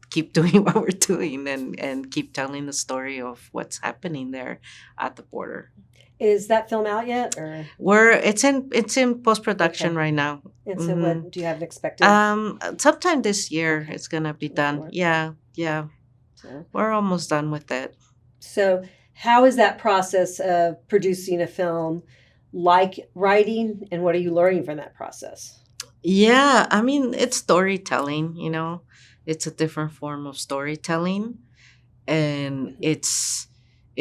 [SPEAKER 3] keep doing what we're doing, and keep telling the story of what's happening there at the border.
[SPEAKER 1] Is that film out yet, or
[SPEAKER 3] It's in post production
[SPEAKER 1] okay?
[SPEAKER 3] right now.
[SPEAKER 1] And so,
[SPEAKER 3] Hmm.
[SPEAKER 1] what do you have an expected?
[SPEAKER 3] Sometime this year
[SPEAKER 1] Okay,
[SPEAKER 3] it's gonna be
[SPEAKER 1] look
[SPEAKER 3] done.
[SPEAKER 1] for it.
[SPEAKER 3] Yeah, yeah,
[SPEAKER 1] So,
[SPEAKER 3] we're almost done with it.
[SPEAKER 1] so how is that process of producing a film like writing, and what are you learning from that process?
[SPEAKER 3] Yeah, I mean it's storytelling. It's a different form of storytelling, and
[SPEAKER 1] Mhm.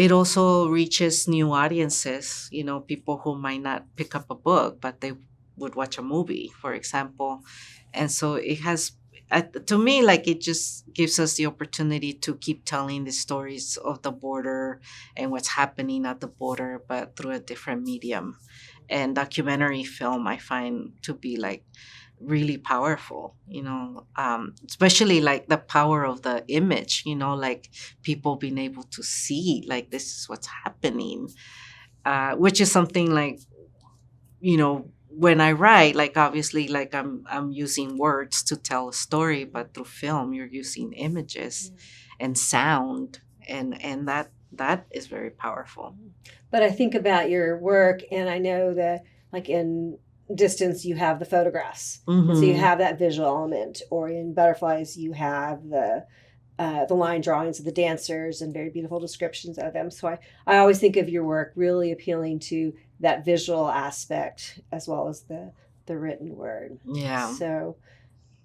[SPEAKER 3] it also reaches new audiences. People who might not pick up a book, but they would watch a movie, for example. And so it has, to me, like it just gives us the opportunity to keep telling the stories of the border and what's happening at the border, but through a different medium. And documentary film I find to be like really powerful, especially like the power of the image, like people being able to see like this is what's happening, which is something like when I write, like obviously like I'm using words to tell a story, but through film you're using images and sound, and that is very powerful.
[SPEAKER 1] But I think about your work, and I know that, like in distance, you have the photographs, and so you
[SPEAKER 3] Hmm.
[SPEAKER 1] have that visual element. Or in butterflies, you have the line drawings of the dancers and very beautiful descriptions of them. So I always think of your work really appealing to that visual aspect as well as the the written word.
[SPEAKER 3] Yeah.
[SPEAKER 1] So,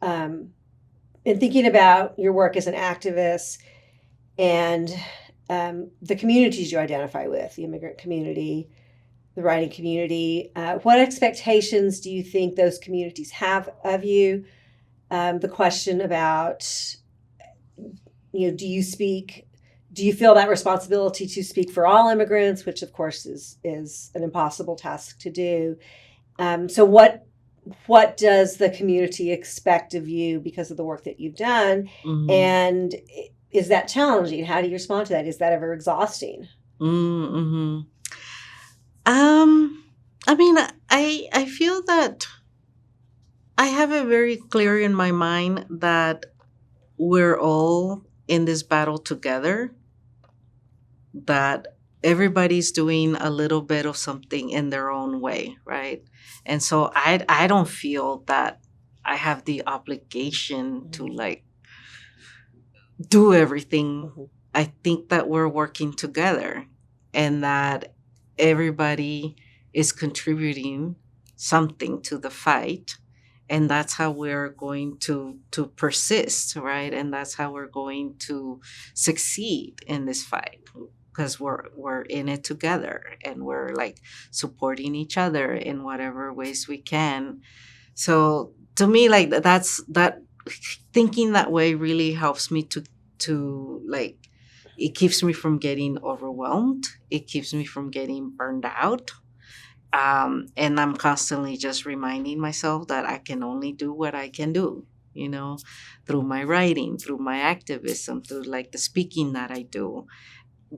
[SPEAKER 1] in thinking about your work as an activist and the communities you identify with, the immigrant community, the writing community, what expectations do you think those communities have of you? The question about, do you feel that responsibility to speak for all immigrants, which of course is an impossible task to do. So what does the community expect of you because of the work that you've done?
[SPEAKER 3] Mm-hmm.
[SPEAKER 1] And is that challenging? How do you respond to that? Is that ever exhausting?
[SPEAKER 3] Mm-hmm. I mean, I feel that I have it very clear in my mind that we're all in this battle together, that everybody's doing a little bit of something in their own way, right? And so I don't feel that I have the obligation to like do everything.
[SPEAKER 1] Mm-hmm.
[SPEAKER 3] I think that we're working together and that everybody is contributing something to the fight, and that's how we're going to persist, right? And that's how we're going to succeed in this fight, because we're in it together and we're like supporting each other in whatever ways we can. So to me, like that's that thinking that way really helps me to like, it keeps me from getting overwhelmed, it keeps me from getting burned out. And I'm constantly just reminding myself that I can only do what I can do, through my writing, through my activism, through like the speaking that I do.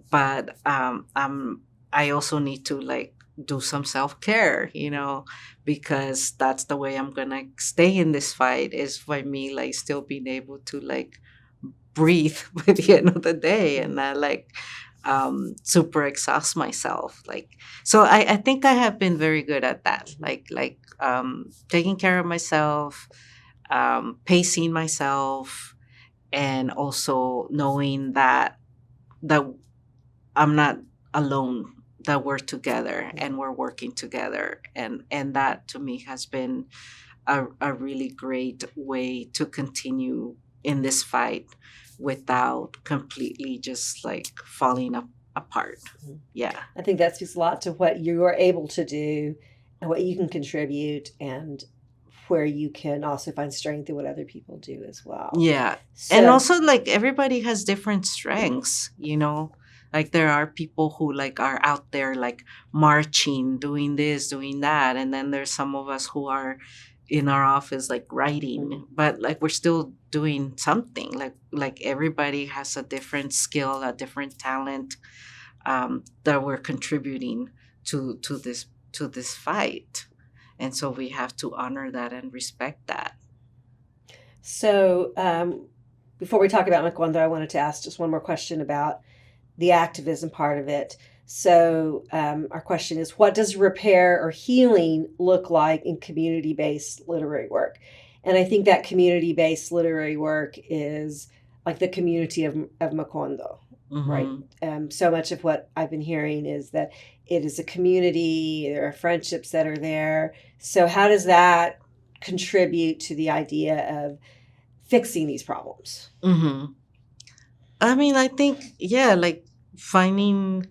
[SPEAKER 3] But I also need to like do some self-care, because that's the way I'm gonna stay in this fight, is by me like still being able to like breathe by the end of the day and not like super exhaust myself. Like, so I think I have been very good at that, like taking care of myself, pacing myself, and also knowing that I'm not alone, that we're together and we're working together. And that to me has been a really great way to continue in this fight without completely just like falling apart. Yeah.
[SPEAKER 1] I think that speaks a lot to what you are able to do and what you can contribute, and where you can also find strength in what other people do as well.
[SPEAKER 3] Yeah.
[SPEAKER 1] So,
[SPEAKER 3] And also like everybody has different strengths, like there are people who like are out there like marching, doing this, doing that, and then there's some of us who are in our office like writing, but like we're still doing something. Like everybody has a different skill, a different talent, that we're contributing to this fight, and so we have to honor that and respect that.
[SPEAKER 1] So, before we talk about Macondo, I wanted to ask just one more question about the activism part of it. So, our question is, what does repair or healing look like in community-based literary work? And I think that community-based literary work is like the community of Macondo, right? So much of what I've been hearing is that it is a community, there are friendships that are there. So how does that contribute to the idea of fixing these problems?
[SPEAKER 3] I mean, I think, yeah, like finding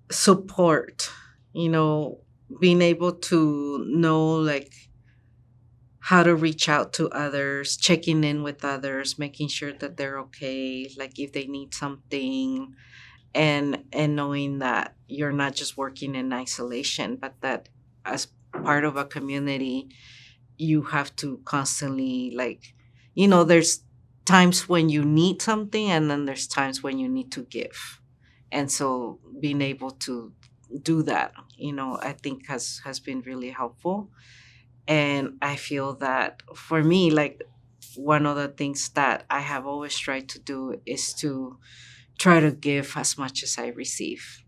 [SPEAKER 3] support, being able to know like how to reach out to others, checking in with others, making sure that they're okay, like if they need something, and knowing that you're not just working in isolation, but that as part of a community, you have to constantly like, there's times when you need something, and then there's times when you need to give. And so being able to do that, I think has been really helpful. And I feel that for me, like one of the things that I have always tried to do is to try to give as much as I receive.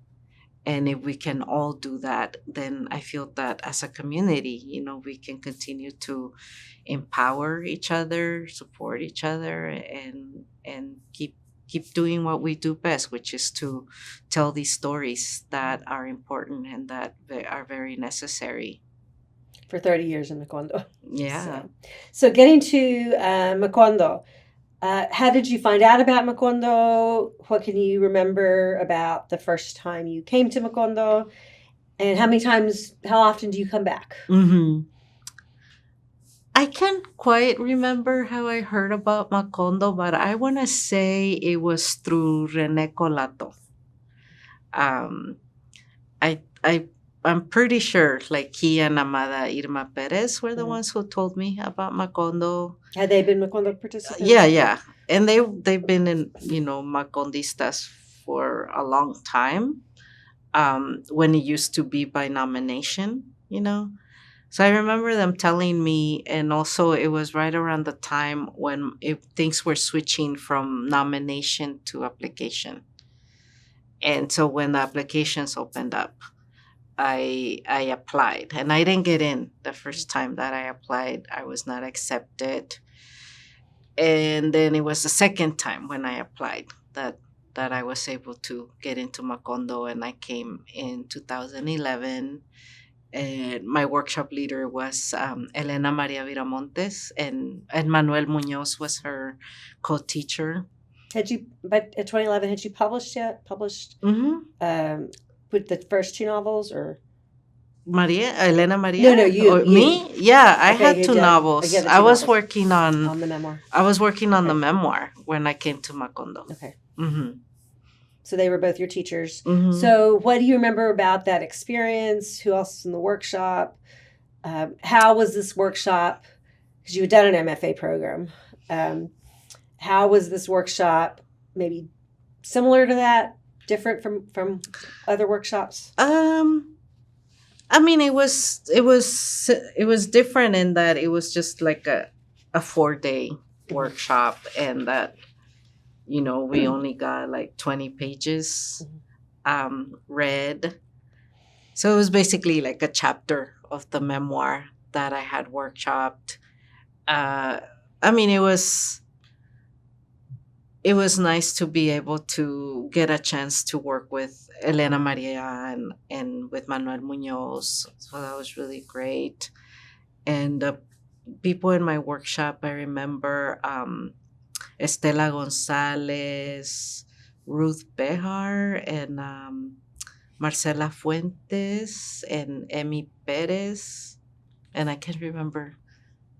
[SPEAKER 3] And if we can all do that, then I feel that as a community, we can continue to empower each other, support each other, and keep doing what we do best, which is to tell these stories that are important and that they are very necessary.
[SPEAKER 1] for 30 years in Macondo.
[SPEAKER 3] Yeah.
[SPEAKER 1] So getting to Macondo, how did you find out about Macondo? What can you remember about the first time you came to Macondo? And how often do you come back?
[SPEAKER 3] Hmm. I can't quite remember how I heard about Macondo, but I want to say it was through Rene Colato. Um, I I'm pretty sure like he and Amada Irma Perez were the
[SPEAKER 1] Mhm.
[SPEAKER 3] ones who told me about Macondo.
[SPEAKER 1] Had they been Macondo participants?
[SPEAKER 3] Yeah. And they've been in, Macondistas for a long time. When it used to be by nomination. So I remember them telling me, and also it was right around the time when things were switching from nomination to application. And so when the applications opened up, I applied, and I didn't get in the first time that I applied. I was not accepted, and then it was the second time when I applied that I was able to get into Macondo, and I came in 2011. And my workshop leader was Elena Maria Viramontes, and Manuel Munoz was her co-teacher.
[SPEAKER 1] But at 2011, had you published yet?
[SPEAKER 3] Mm-hmm.
[SPEAKER 1] With the first two novels, or
[SPEAKER 3] Elena Maria?
[SPEAKER 1] No, you,
[SPEAKER 3] Or me? Yeah, I
[SPEAKER 1] Okay,
[SPEAKER 3] had
[SPEAKER 1] you
[SPEAKER 3] two
[SPEAKER 1] did.
[SPEAKER 3] novels.
[SPEAKER 1] Okay, the
[SPEAKER 3] I
[SPEAKER 1] two
[SPEAKER 3] was
[SPEAKER 1] novels.
[SPEAKER 3] working on
[SPEAKER 1] on the memoir?
[SPEAKER 3] the
[SPEAKER 1] Okay.
[SPEAKER 3] memoir when I came to Macondo.
[SPEAKER 1] Okay,
[SPEAKER 3] Mm-hmm.
[SPEAKER 1] so they were both your teachers.
[SPEAKER 3] Mm-hmm.
[SPEAKER 1] So, what do you remember about that experience? Who else was in the workshop? How was this workshop? Because you had done an MFA program. How was this workshop? Maybe similar to that, different from other workshops.
[SPEAKER 3] I mean, it was different in that it was just like a 4-day workshop, and that we only got like 20 pages read. So it was basically like a chapter of the memoir that I had workshopped. I mean, it was nice to be able to get a chance to work with Elena Maria and with Manuel Munoz. So that was really great. And the people in my workshop, I remember Estela Gonzalez, Ruth Behar, and Marcela Fuentes, and Emmy Perez. And I can't remember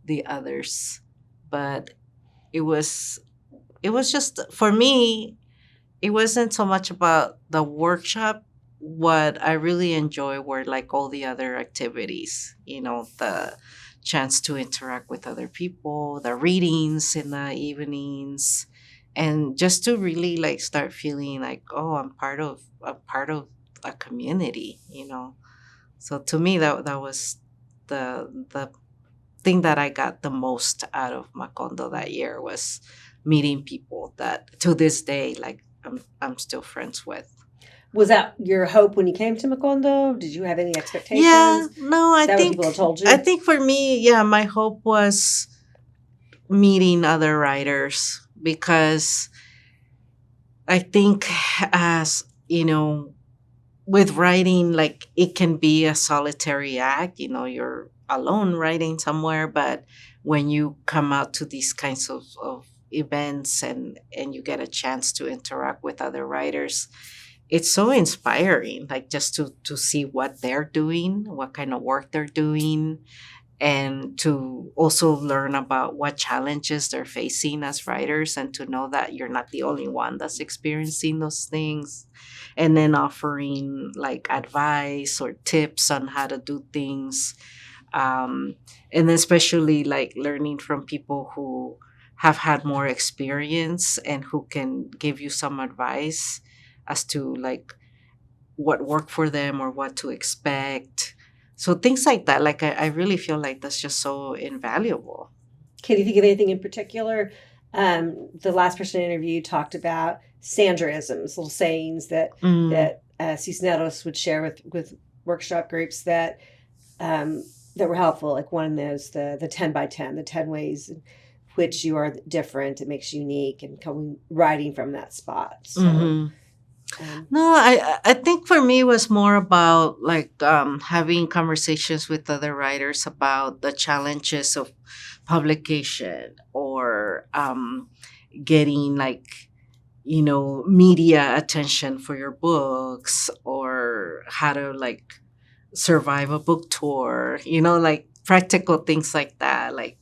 [SPEAKER 3] the others, but it was just, for me, it wasn't so much about the workshop. What I really enjoy were like all the other activities, the chance to interact with other people, the readings in the evenings, and just to really like start feeling like, oh, I'm part of a community. So to me, that was the thing that I got the most out of Macondo that year, was meeting people that to this day, like, I'm still friends with.
[SPEAKER 1] Was that your hope when you came to Macondo? Did you have any expectations?
[SPEAKER 3] Yeah, no, I
[SPEAKER 1] Is that
[SPEAKER 3] think
[SPEAKER 1] what people have told you?
[SPEAKER 3] I think for me, yeah, my hope was meeting other writers, because I think, as with writing, like, it can be a solitary act. You're alone writing somewhere, but when you come out to these kinds of events, and you get a chance to interact with other writers, it's so inspiring, like, just to see what they're doing, what kind of work they're doing, and to also learn about what challenges they're facing as writers, and to know that you're not the only one that's experiencing those things, and then offering like advice or tips on how to do things, and especially like learning from people who have had more experience and who can give you some advice as to like what worked for them or what to expect. So things like that, like, I really feel like that's just so invaluable.
[SPEAKER 1] Can you think of anything in particular? The last person I interviewed talked about Sandraisms, little sayings that Cisneros would share with workshop groups that were helpful. Like one of those, the 10 by 10, the 10 ways in which you are different, it makes you unique, and writing from that spot. So.
[SPEAKER 3] Mhm. No, I think for me it was more about like having conversations with other writers about the challenges of publication or getting like media attention for your books or how to like survive a book tour, like practical things like that, like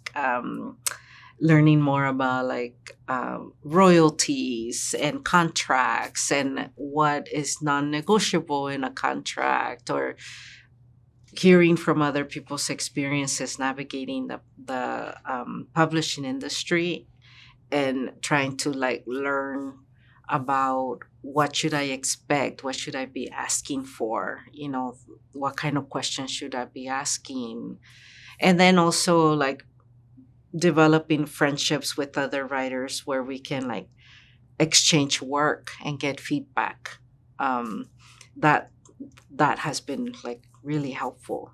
[SPEAKER 3] learning more about like royalties and contracts and what is non-negotiable in a contract, or hearing from other people's experiences navigating the publishing industry and trying to like learn about what should I expect, what should I be asking for, what kind of questions should I be asking, and then also like developing friendships with other writers where we can like exchange work and get feedback. That that has been like really helpful,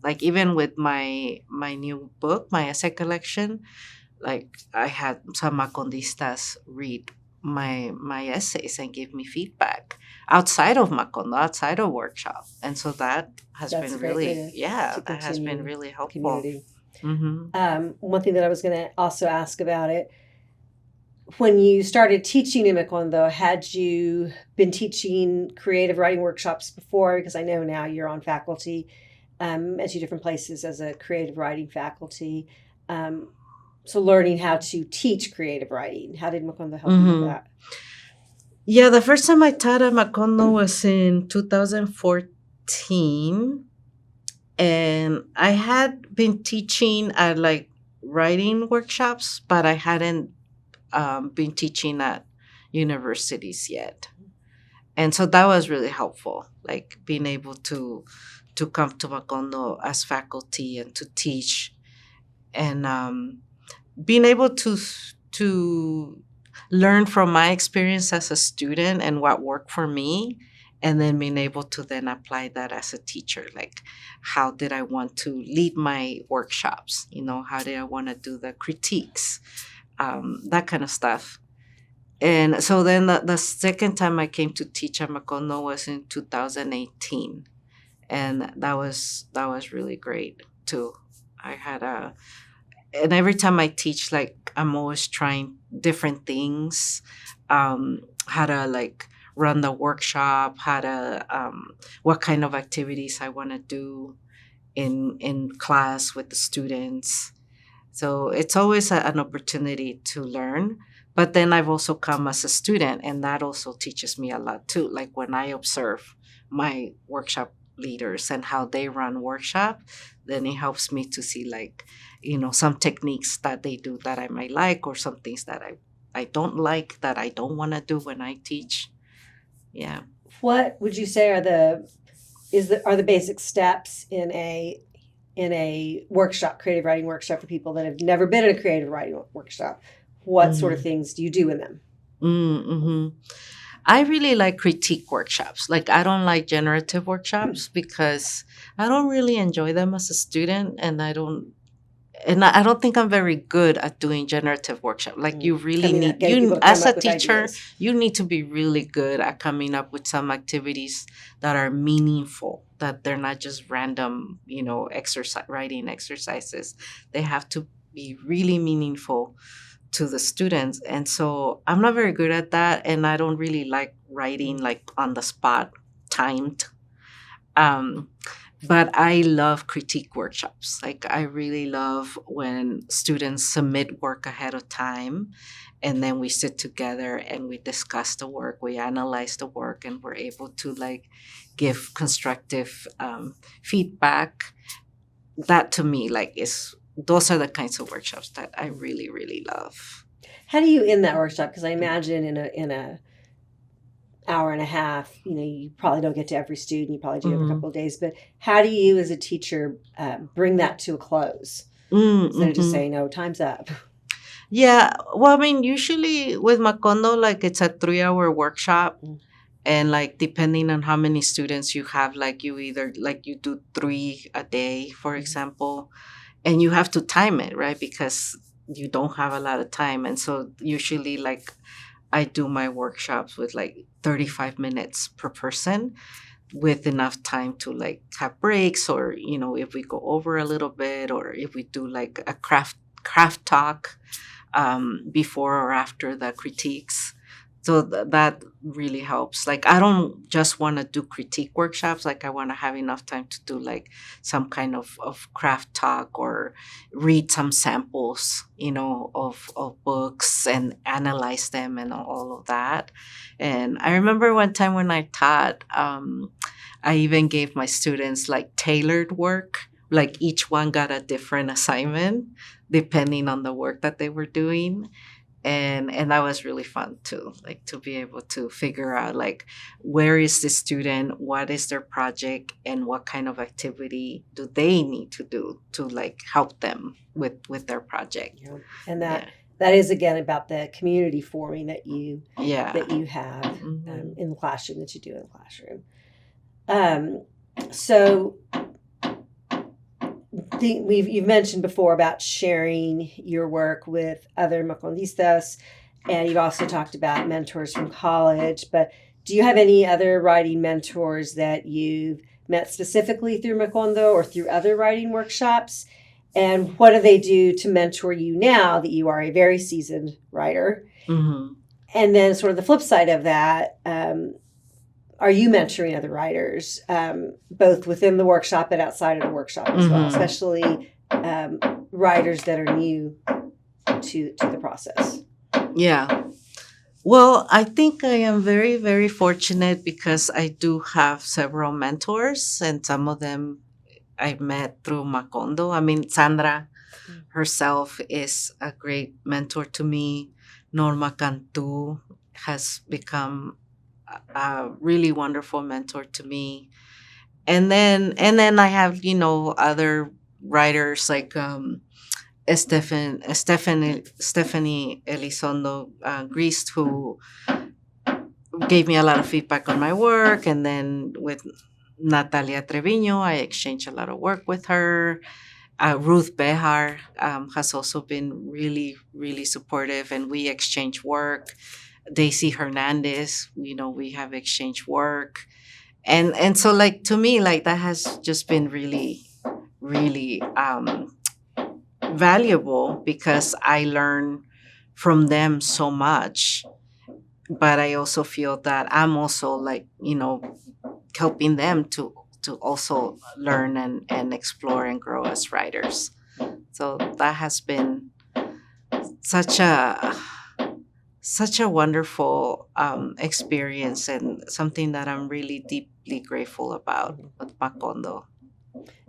[SPEAKER 3] like even with my new book, my essay collection, like I had some macondistas read my essays and give me feedback outside of Macondo, outside of workshop, and so that has
[SPEAKER 1] That's
[SPEAKER 3] been
[SPEAKER 1] a great way
[SPEAKER 3] really, yeah,
[SPEAKER 1] to
[SPEAKER 3] that has been
[SPEAKER 1] continue
[SPEAKER 3] really helpful.
[SPEAKER 1] community.
[SPEAKER 3] Mm-hmm.
[SPEAKER 1] One thing that I was going to also ask about it, when you started teaching in Macondo, had you been teaching creative writing workshops before? Because I know now you're on faculty at two different places as a creative writing faculty. So learning how to teach creative writing, how did Macondo help you with that?
[SPEAKER 3] Yeah, the first time I taught at Macondo was in 2014. And I had been teaching at like writing workshops, but I hadn't been teaching at universities yet. And so that was really helpful, like being able to come to Macondo as faculty and to teach, and being able to learn from my experience as a student and what worked for me, and then being able to then apply that as a teacher, like how did I want to lead my workshops, how did I want to do the critiques, that kind of stuff. And so then the second time I came to teach at Macondo was in 2018, and that was really great too. I had and every time I teach, like I'm always trying different things, how to like run the workshop, how to what kind of activities I want to do in class with the students. So it's always an opportunity to learn. But then I've also come as a student, and that also teaches me a lot too. Like when I observe my workshop leaders and how they run workshop, then it helps me to see like, some techniques that they do that I might like, or some things that I don't like, that I don't want to do when I teach. Yeah.
[SPEAKER 1] What would you say are the basic steps in a workshop, creative writing workshop, for people that have never been in a creative writing workshop? What sort of things do you do in them?
[SPEAKER 3] Mm-hmm. I really like critique workshops. Like I don't like generative workshops because I don't really enjoy them as a student, and I don't think I'm very good at doing generative workshop. Like you really need,
[SPEAKER 1] getting people to
[SPEAKER 3] as
[SPEAKER 1] come
[SPEAKER 3] a
[SPEAKER 1] up with
[SPEAKER 3] teacher,
[SPEAKER 1] ideas.
[SPEAKER 3] you need to be really good at coming up with some activities that are meaningful, that they're not just random, writing exercises. They have to be really meaningful to the students. And so I'm not very good at that, and I don't really like writing like on the spot, timed. But I love critique workshops. Like I really love when students submit work ahead of time, and then we sit together and we discuss the work, we analyze the work, and we're able to like give constructive feedback. That to me, like, those are the kinds of workshops that I really, really love.
[SPEAKER 1] How do you end that workshop? Because I imagine in a hour and a half, you probably don't get to every student. You probably do every couple of days. But how do you, as a teacher, bring that to a close instead of just saying, "No, time's up"?
[SPEAKER 3] Yeah, well, I mean, usually with Macondo, like it's a 3-hour workshop. And like depending on how many students you have, like you either like you do 3 a day, for example, and you have to time it, right? Because you don't have a lot of time. And so usually like I do my workshops with like 35 minutes per person, with enough time to like have breaks, or if we go over a little bit, or if we do like a craft talk before or after the critiques. So that really helps. Like, I don't just want to do critique workshops. Like, I want to have enough time to do like some kind of craft talk, or read some samples, of books and analyze them and all of that. And I remember one time when I taught, I even gave my students like tailored work. Like, each one got a different assignment depending on the work that they were doing. And that was really fun too, like to be able to figure out like, where is the student, what is their project, and what kind of activity do they need to do to like help them with their project.
[SPEAKER 1] Yeah. And that is again about the community forming that you
[SPEAKER 3] Yeah.
[SPEAKER 1] have
[SPEAKER 3] Mhm.
[SPEAKER 1] in the classroom, that you do in the classroom. So you've mentioned before about sharing your work with other Macondistas, and you've also talked about mentors from college. But do you have any other writing mentors that you've met specifically through Macondo or through other writing workshops? And what do they do to mentor you now that you are a very seasoned writer?
[SPEAKER 3] Mhm.
[SPEAKER 1] And then sort of the flip side of that, are you mentoring other writers, both within the workshop and outside of the workshop as well,
[SPEAKER 3] Mhm.
[SPEAKER 1] especially writers that are new to the process?
[SPEAKER 3] Yeah. Well, I think I am very, very fortunate because I do have several mentors, and some of them I met through Macondo. I mean, Sandra herself is a great mentor to me. Norma Cantu has become a really wonderful mentor to me. And then I have, other writers like Stephanie Elizondo Grist, who gave me a lot of feedback on my work. And then with Natalia Trevino, I exchanged a lot of work with her. Ruth Behar has also been really, really supportive, and we exchange work. Daisy Hernandez, we have exchanged work. And so, like, to me, like, that has just been really, really valuable, because I learn from them so much. But I also feel that I'm also, like, helping them to also learn and explore and grow as writers. So that has been such a such a wonderful experience, and something that I'm really deeply grateful about with Macondo.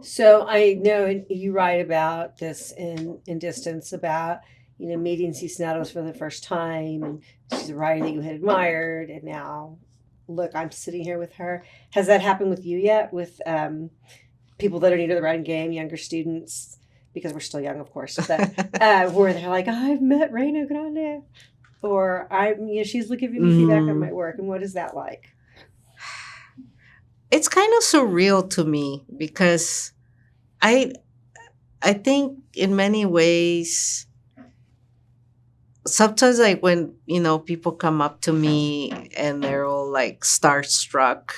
[SPEAKER 1] So I know you write about this in Distance, about meeting Cisneros for the first time, and she's a writer that you had admired, and now look, I'm sitting here with her. Has that happened with you yet, with people that are new to the writing game, younger students, because we're still young, of course, but where they're like, I've met Reyna Grande, or she's giving me feedback on my work, and what is that like?
[SPEAKER 3] It's kind of surreal to me, because I I think in many ways, sometimes, like, when people come up to me and they're all like starstruck,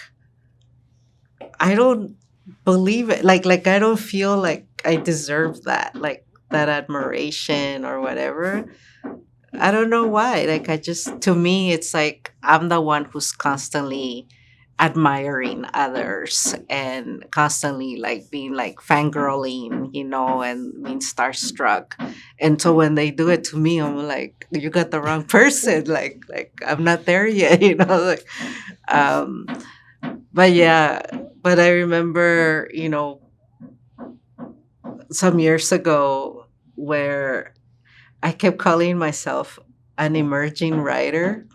[SPEAKER 3] I don't believe it. Like I don't feel like I deserve that, like that admiration or whatever. I don't know why. Like, to me, it's like I'm the one who's constantly admiring others, and constantly like being like fangirling, and being starstruck. And so when they do it to me, I'm like, you got the wrong person. Like I'm not there yet, like, um, but yeah, but I remember, some years ago, where I kept calling myself an emerging writer,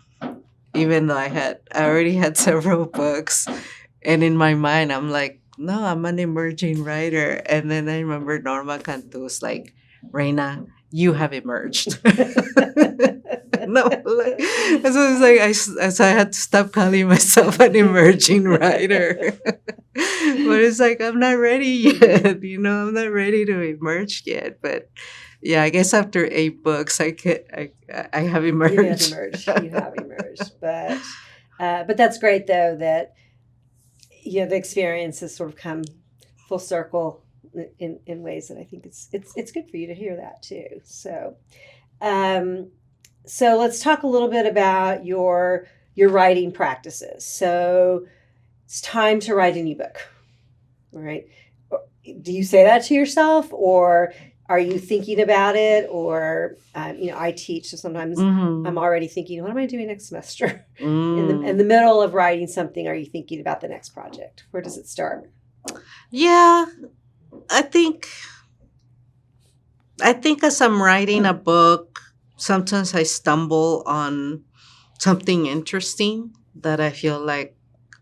[SPEAKER 3] even though I already had several books. And in my mind, I'm like, no, I'm an emerging writer. And then I remember Norma Cantu's like, Reina, you have emerged. No, like, and so it's like so I had to stop calling myself an emerging writer. But it's like, I'm not ready yet. I'm not ready to emerge yet. But Yeah, I guess after 8 books, I have
[SPEAKER 1] You have
[SPEAKER 3] emerged.
[SPEAKER 1] emerged. You have emerged. But that's great though that the experience has sort of come full circle in ways that I think it's good for you to hear that too. Um, so let's talk a little bit about your writing practices. So it's time to write a new book, right? Do you say that to yourself, or are you thinking about it? Or I teach, so sometimes I'm already thinking, what am I doing next semester? In the middle of writing something, are you thinking about the next project? Where does it start?
[SPEAKER 3] Yeah, I think as I'm writing a book, sometimes I stumble on something interesting that I feel like,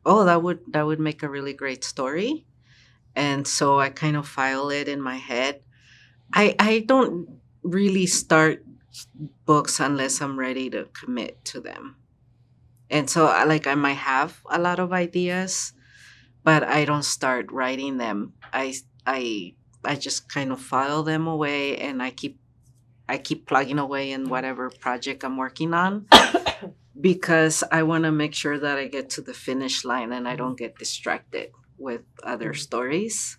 [SPEAKER 3] oh, that would make a really great story. And so I kind of file it in my head. I don't really start books unless I'm ready to commit to them. And so I might have a lot of ideas, but I don't start writing them. I I just kind of file them away, and I keep plugging away in whatever project I'm working on because I want to make sure that I get to the finish line and I don't get distracted with other stories.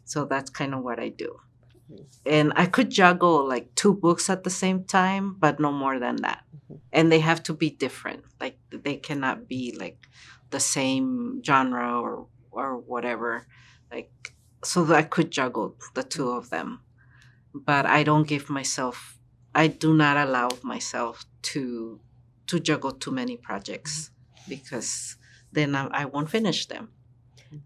[SPEAKER 3] So that's kind of what I do. And I could juggle like 2 books at the same time, but no more than that. And they have to be different. Like they cannot be like the same genre or whatever. Like so that I could juggle the two of them. But I do not allow myself to juggle too many projects because then I won't finish them.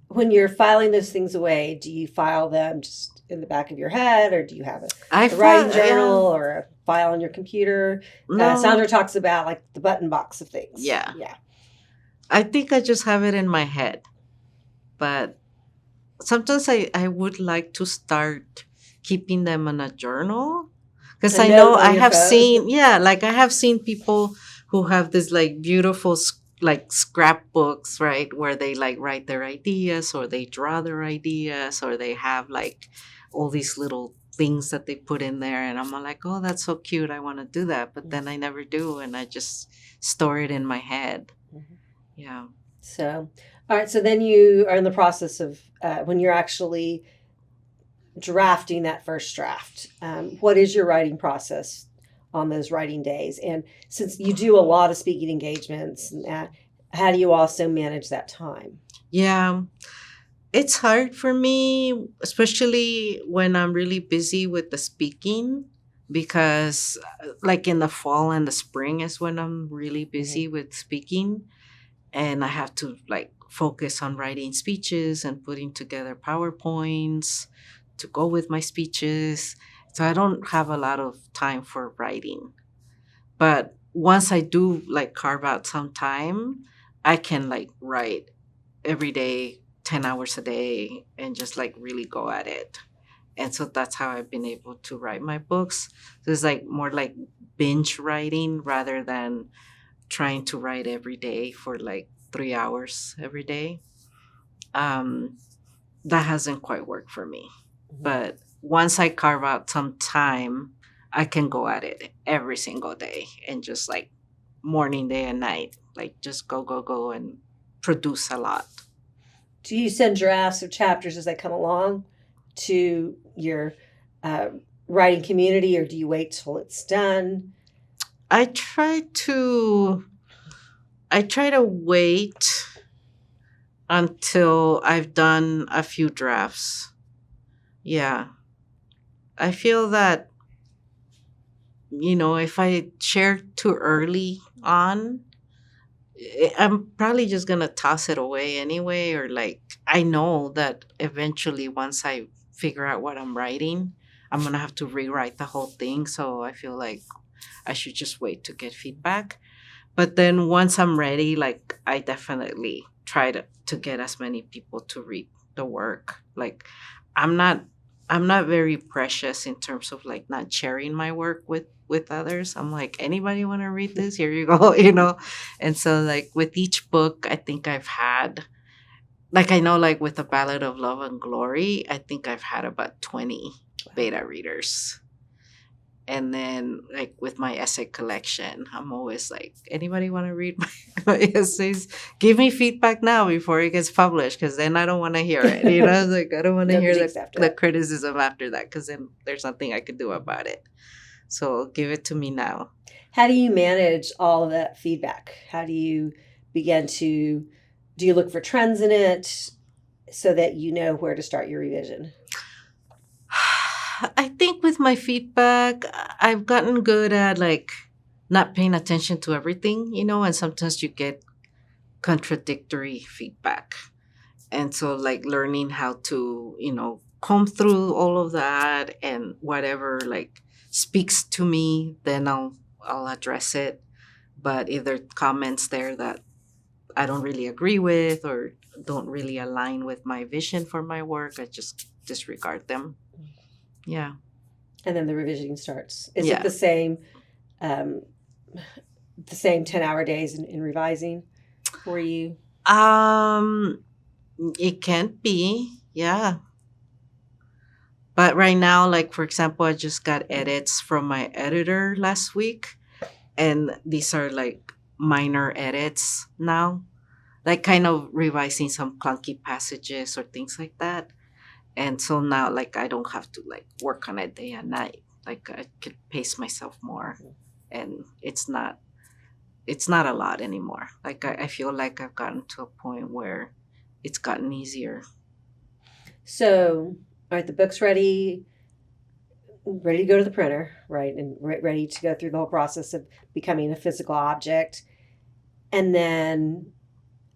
[SPEAKER 1] When you're filing those things away, do you file them just in the back of your head, or do you have a writing journal or a file on your computer?
[SPEAKER 3] No.
[SPEAKER 1] Sandra talks about like the button box of things.
[SPEAKER 3] Yeah.
[SPEAKER 1] Yeah.
[SPEAKER 3] I think I just have it in my head. But sometimes I would like to start keeping them in a journal because I know I have seen, like I have seen people who have this like beautiful like scrapbooks, right, where they like write their ideas or they draw their ideas or they have like all these little things that they put in there, and I'm like, oh, that's so cute, I want to do that, but then I never do, and I just store it in my head. Yeah.
[SPEAKER 1] So, all right. So then you are in the process of when you're actually drafting that first draft. What is your writing process on those writing days? And since you do a lot of speaking engagements, how do you also manage that time?
[SPEAKER 3] Yeah. It's hard for me, especially when I'm really busy with the speaking, because like in the fall and the spring is when I'm really busy with speaking, and I have to like focus on writing speeches and putting together PowerPoints to go with my speeches. So I don't have a lot of time for writing. But once I do like carve out some time, I can like write every day, 10 hours a day, and just like really go at it. And so that's how I've been able to write my books. So it's like more like binge writing rather than trying to write every day for like 3 hours every day. That hasn't quite worked for me. But once I carve out some time, I can go at it every single day and just like morning, day, and night, like just go and produce a lot.
[SPEAKER 1] Do you send drafts of chapters as they come along to your writing community, or do you wait till it's done?
[SPEAKER 3] I try to wait until I've done a few drafts. Yeah. I feel that, if I share too early on, I'm probably just going to toss it away anyway. Or like, I know that eventually once I figure out what I'm writing, I'm going to have to rewrite the whole thing. So I feel like I should just wait to get feedback. But then once I'm ready, like I definitely try to get as many people to read the work. Like I'm not very precious in terms of like not sharing my work with others. I'm like, anybody want to read this? Here you go, And so like with each book, I think I've had, like I know like with the Ballad of Love and Glory, I think I've had about 20 beta readers. And then, like with my essay collection, I'm always like, anybody want to read my essays? Give me feedback now before it gets published, because then I don't want to hear it. You know, like I don't want to
[SPEAKER 1] No
[SPEAKER 3] hear
[SPEAKER 1] critiques after
[SPEAKER 3] the
[SPEAKER 1] that.
[SPEAKER 3] criticism after that, because then there's nothing I could do about it. So give it to me now.
[SPEAKER 1] How do you manage all of that feedback? How do you begin to, do you look for trends in it so that you know where to start your revision?
[SPEAKER 3] I think with my feedback, I've gotten good at like not paying attention to everything, you know, and sometimes you get contradictory feedback. And so, like, learning how to, you know, comb through all of that, and whatever like speaks to me, then I'll address it. But if there are comments there that I don't really agree with or don't really align with my vision for my work, I just disregard them. Yeah.
[SPEAKER 1] And then the revision starts. Is
[SPEAKER 3] Yeah.
[SPEAKER 1] it the same 10-hour days in revising for you?
[SPEAKER 3] It can't be, yeah. But right now, like for example, I just got edits from my editor last week, and these are like minor edits now, like kind of revising some clunky passages or things like that. And so now, like, I don't have to like work on it day and night. Like I could pace myself more, and it's not a lot anymore. Like I feel like I've gotten to a point where it's gotten easier.
[SPEAKER 1] So, all right, the book's ready to go to the printer, right? And ready to go through the whole process of becoming a physical object. And then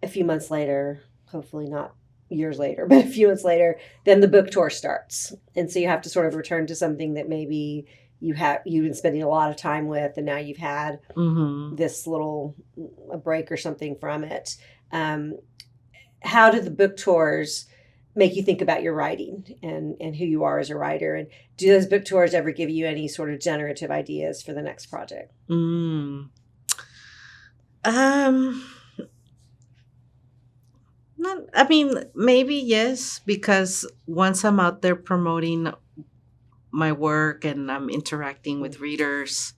[SPEAKER 1] a few months later, hopefully not years later, but a few months later, then the book tour starts. And so you have to sort of return to something that maybe you've been spending a lot of time with, and now you've had this little a break or something from it. How do the book tours make you think about your writing and who you are as a writer? And do those book tours ever give you any sort of generative ideas for the next project?
[SPEAKER 3] Not, I mean, maybe yes, because once I'm out there promoting my work and I'm interacting with readers,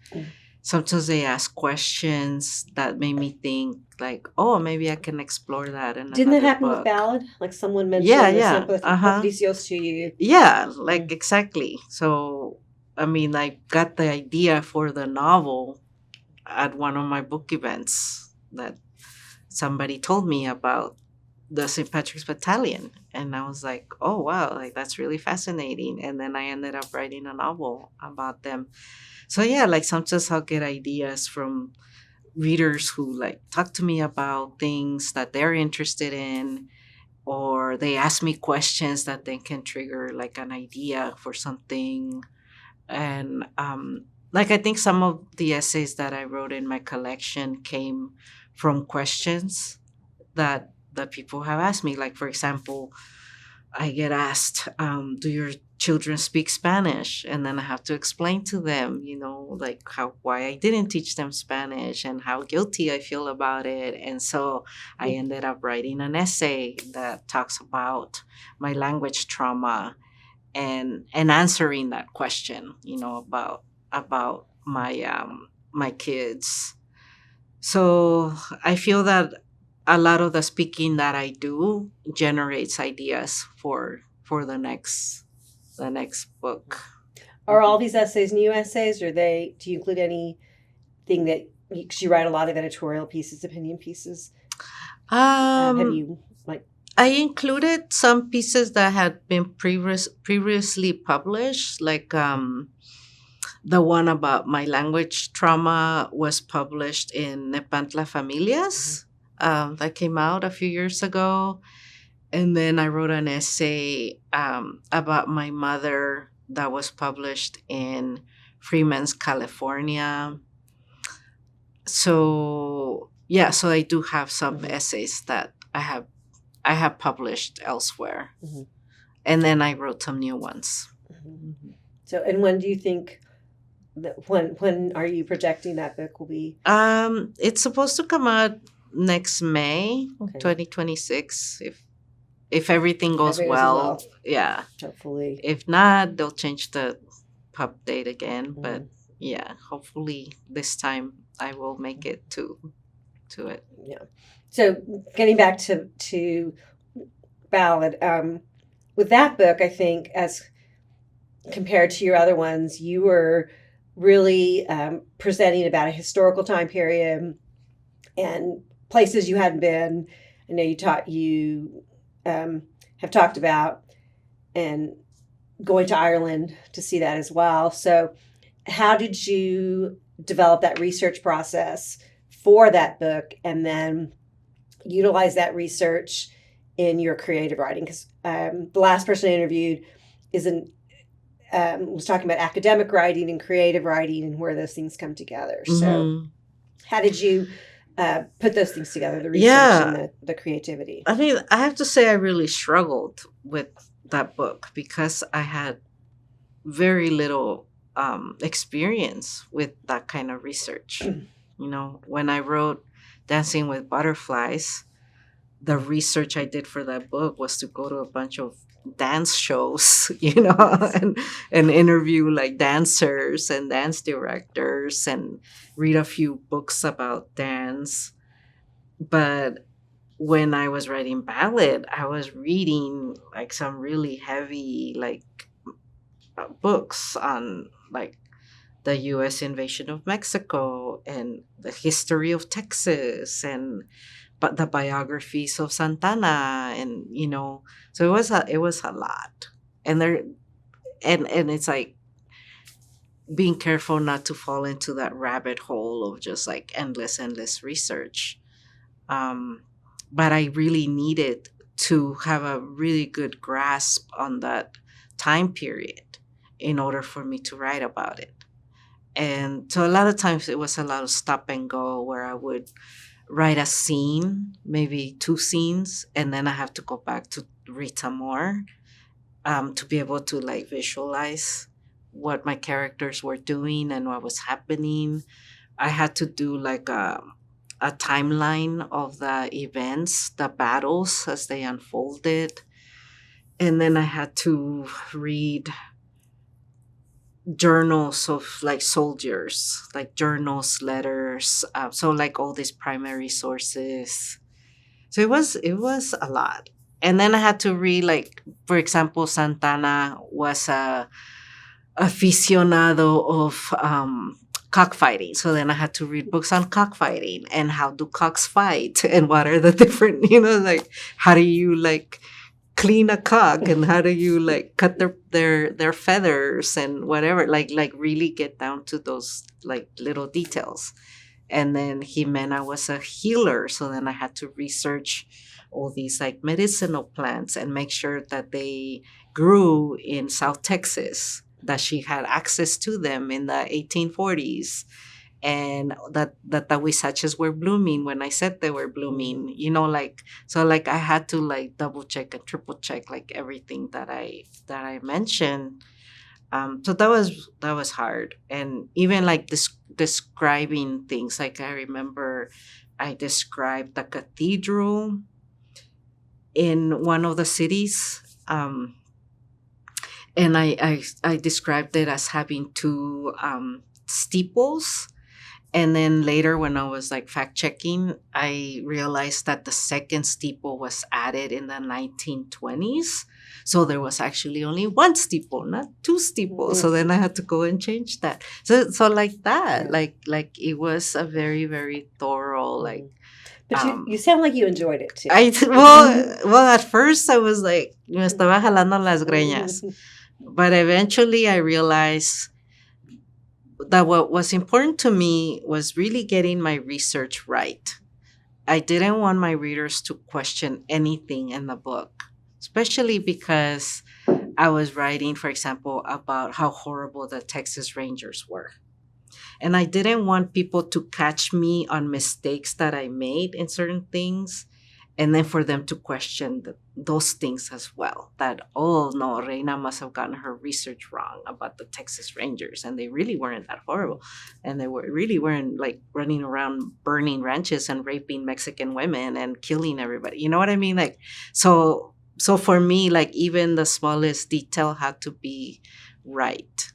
[SPEAKER 3] sometimes they ask questions that made me think like, oh, maybe I can explore that in
[SPEAKER 1] Didn't that
[SPEAKER 3] another
[SPEAKER 1] happen with
[SPEAKER 3] book.
[SPEAKER 1] Ballad? Like someone mentioned
[SPEAKER 3] Yeah.
[SPEAKER 1] Patricios to you.
[SPEAKER 3] Yeah, like exactly. So, I mean, I got the idea for the novel at one of my book events that somebody told me about the St. Patrick's Battalion. And I was like, oh, wow, like that's really fascinating. And then I ended up writing a novel about them. So, yeah, like sometimes I'll get ideas from readers who like talk to me about things that they're interested in, or they ask me questions that then can trigger like an idea for something. And like I think some of the essays that I wrote in my collection came from questions that people have asked me. Like for example, I get asked, do your children speak Spanish? And then I have to explain to them, you know, like why I didn't teach them Spanish and how guilty I feel about it. And so I ended up writing an essay that talks about my language trauma and answering that question, you know, about my kids. So I feel that a lot of the speaking that I do generates ideas for the next book.
[SPEAKER 1] Are all these essays new essays, or do you include anything that, because you write a lot of editorial pieces, opinion pieces? Have you like?
[SPEAKER 3] I included some pieces that had been previously published, like the one about my language trauma was published in Nepantla Familias. That came out a few years ago. And then I wrote an essay about my mother that was published in Freeman's, California. So yeah, so I do have some essays that I have published elsewhere. And then I wrote some new ones.
[SPEAKER 1] So, and when do you think when are you projecting that book will be?
[SPEAKER 3] It's supposed to come out next May, 2026, if everything goes well. Yeah.
[SPEAKER 1] Hopefully.
[SPEAKER 3] If not, they'll change the pub date again. But yeah, hopefully this time I will make it to it.
[SPEAKER 1] Yeah. So getting back to ballad, with that book, I think as compared to your other ones, you were really presenting about a historical time period and places you hadn't been. I know you have talked about and going to Ireland to see that as well. So, how did you develop that research process for that book, and then utilize that research in your creative writing? Because the last person I interviewed isn't was talking about academic writing and creative writing and where those things come together. So,
[SPEAKER 3] Mhm.
[SPEAKER 1] how did you put those things together, the research
[SPEAKER 3] Yeah,
[SPEAKER 1] and the creativity?
[SPEAKER 3] I mean, I have to say I really struggled with that book because I had very little experience with that kind of research. You know, when I wrote Dancing with Butterflies, the research I did for that book was to go to a bunch of dance shows,
[SPEAKER 1] Yes.
[SPEAKER 3] and interview like dancers and dance directors and read a few books about dance. But when I was writing ballad, I was reading like some really heavy like books on like the US invasion of Mexico and the history of Texas and but the biographies of Santana and so it was a lot. And there and it's like being careful not to fall into that rabbit hole of just like endless research. Um but I really needed to have a really good grasp on that time period in order for me to write about it. And so a lot of times it was a lot of stop and go where I would write a scene, maybe two scenes, and then I have to go back to read some more to be able to like visualize what my characters were doing and what was happening. I had to do like a timeline of the events, the battles as they unfolded. And then I had to read journals of like soldiers, like journals, letters, so like all these primary sources. So it was a lot. And then I had to read like, for example, Santana was a aficionado of cockfighting. So then I had to read books on cockfighting and how do cocks fight and what are the different, like how do you like clean a cock and how do you like cut their feathers and whatever, like really get down to those like little details. And then Jimena was a healer, so then I had to research all these like medicinal plants and make sure that they grew in South Texas, that she had access to them in the 1840s, and that the huizaches were blooming when I said they were blooming, like so like I had to like double check and triple check like everything that I mentioned. So that was hard. And even like describing things, like I remember I described the cathedral in one of the cities, and I described it as having two steeples. And then later, when I was like fact checking, I realized that the second steeple was added in the 1920s. So there was actually only one steeple, not two steeples. So then I had to go and change that. So like that,
[SPEAKER 1] Yeah.
[SPEAKER 3] like it was a very, very thorough, like,
[SPEAKER 1] But you sound like you enjoyed it too.
[SPEAKER 3] well, at first I was like, me estaba jalando las greñas. But eventually I realized that what was important to me was really getting my research right. I didn't want my readers to question anything in the book, especially because I was writing, for example, about how horrible the Texas Rangers were. And I didn't want people to catch me on mistakes that I made in certain things, and then for them to question those things as well. That, oh no, Reina must have gotten her research wrong about the Texas Rangers, and they really weren't that horrible. And they really weren't like running around burning ranches and raping Mexican women and killing everybody. You know what I mean? Like, so for me, like even the smallest detail had to be right.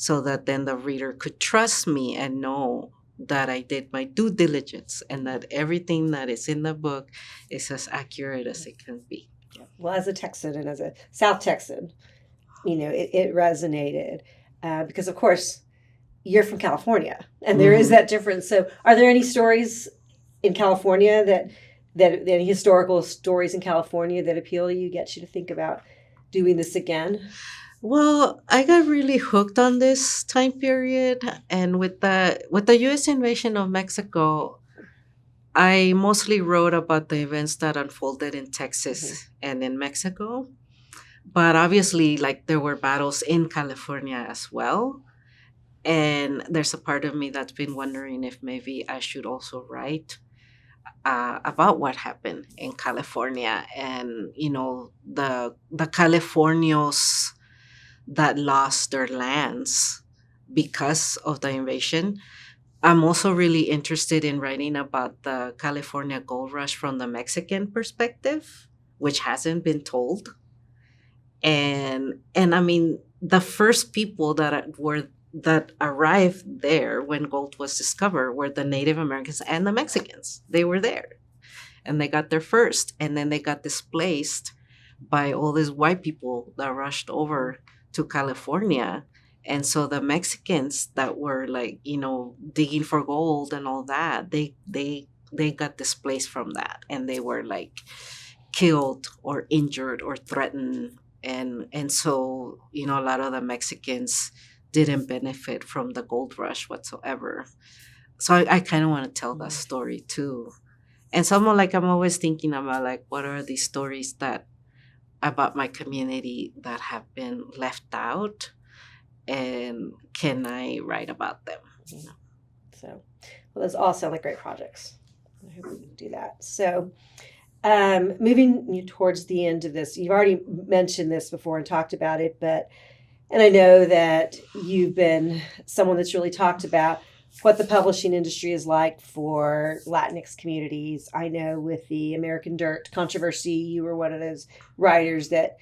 [SPEAKER 3] so that then the reader could trust me and know that I did my due diligence and that everything that is in the book is as accurate as it can be.
[SPEAKER 1] Well, as a Texan and as a South Texan, it resonated because, of course, you're from California, and there is that difference. So, are there any stories in California that any historical stories in California that appeal to you, get you to think about doing this again?
[SPEAKER 3] Well, I got really hooked on this time period, and with the U.S. invasion of Mexico, I mostly wrote about the events that unfolded in Texas and in Mexico. But obviously, like there were battles in California as well. And there's a part of me that's been wondering if maybe I should also write about what happened in California and, the Californios that lost their lands because of the invasion. I'm also really interested in writing about the California gold rush from the Mexican perspective, which hasn't been told. And I mean, the first people that arrived there when gold was discovered were the Native Americans and the Mexicans. They were there, and they got there first, and then they got displaced by all these white people that rushed over to California. And so the Mexicans that were like, digging for gold and all that, they got displaced from that, and they were like killed or injured or threatened. And so, a lot of the Mexicans didn't benefit from the gold rush whatsoever. So I kind of want to tell that story too. And so I'm always thinking about like, what are these stories that about my community that have been left out, and can I write about them?
[SPEAKER 1] So, well, those all sound like great projects. I hope we can do that. So, moving you towards the end of this, you've already mentioned this before and talked about it, and I know that you've been someone that's really talked about what the publishing industry is like for Latinx communities. I know with the American Dirt controversy, you were one of those writers that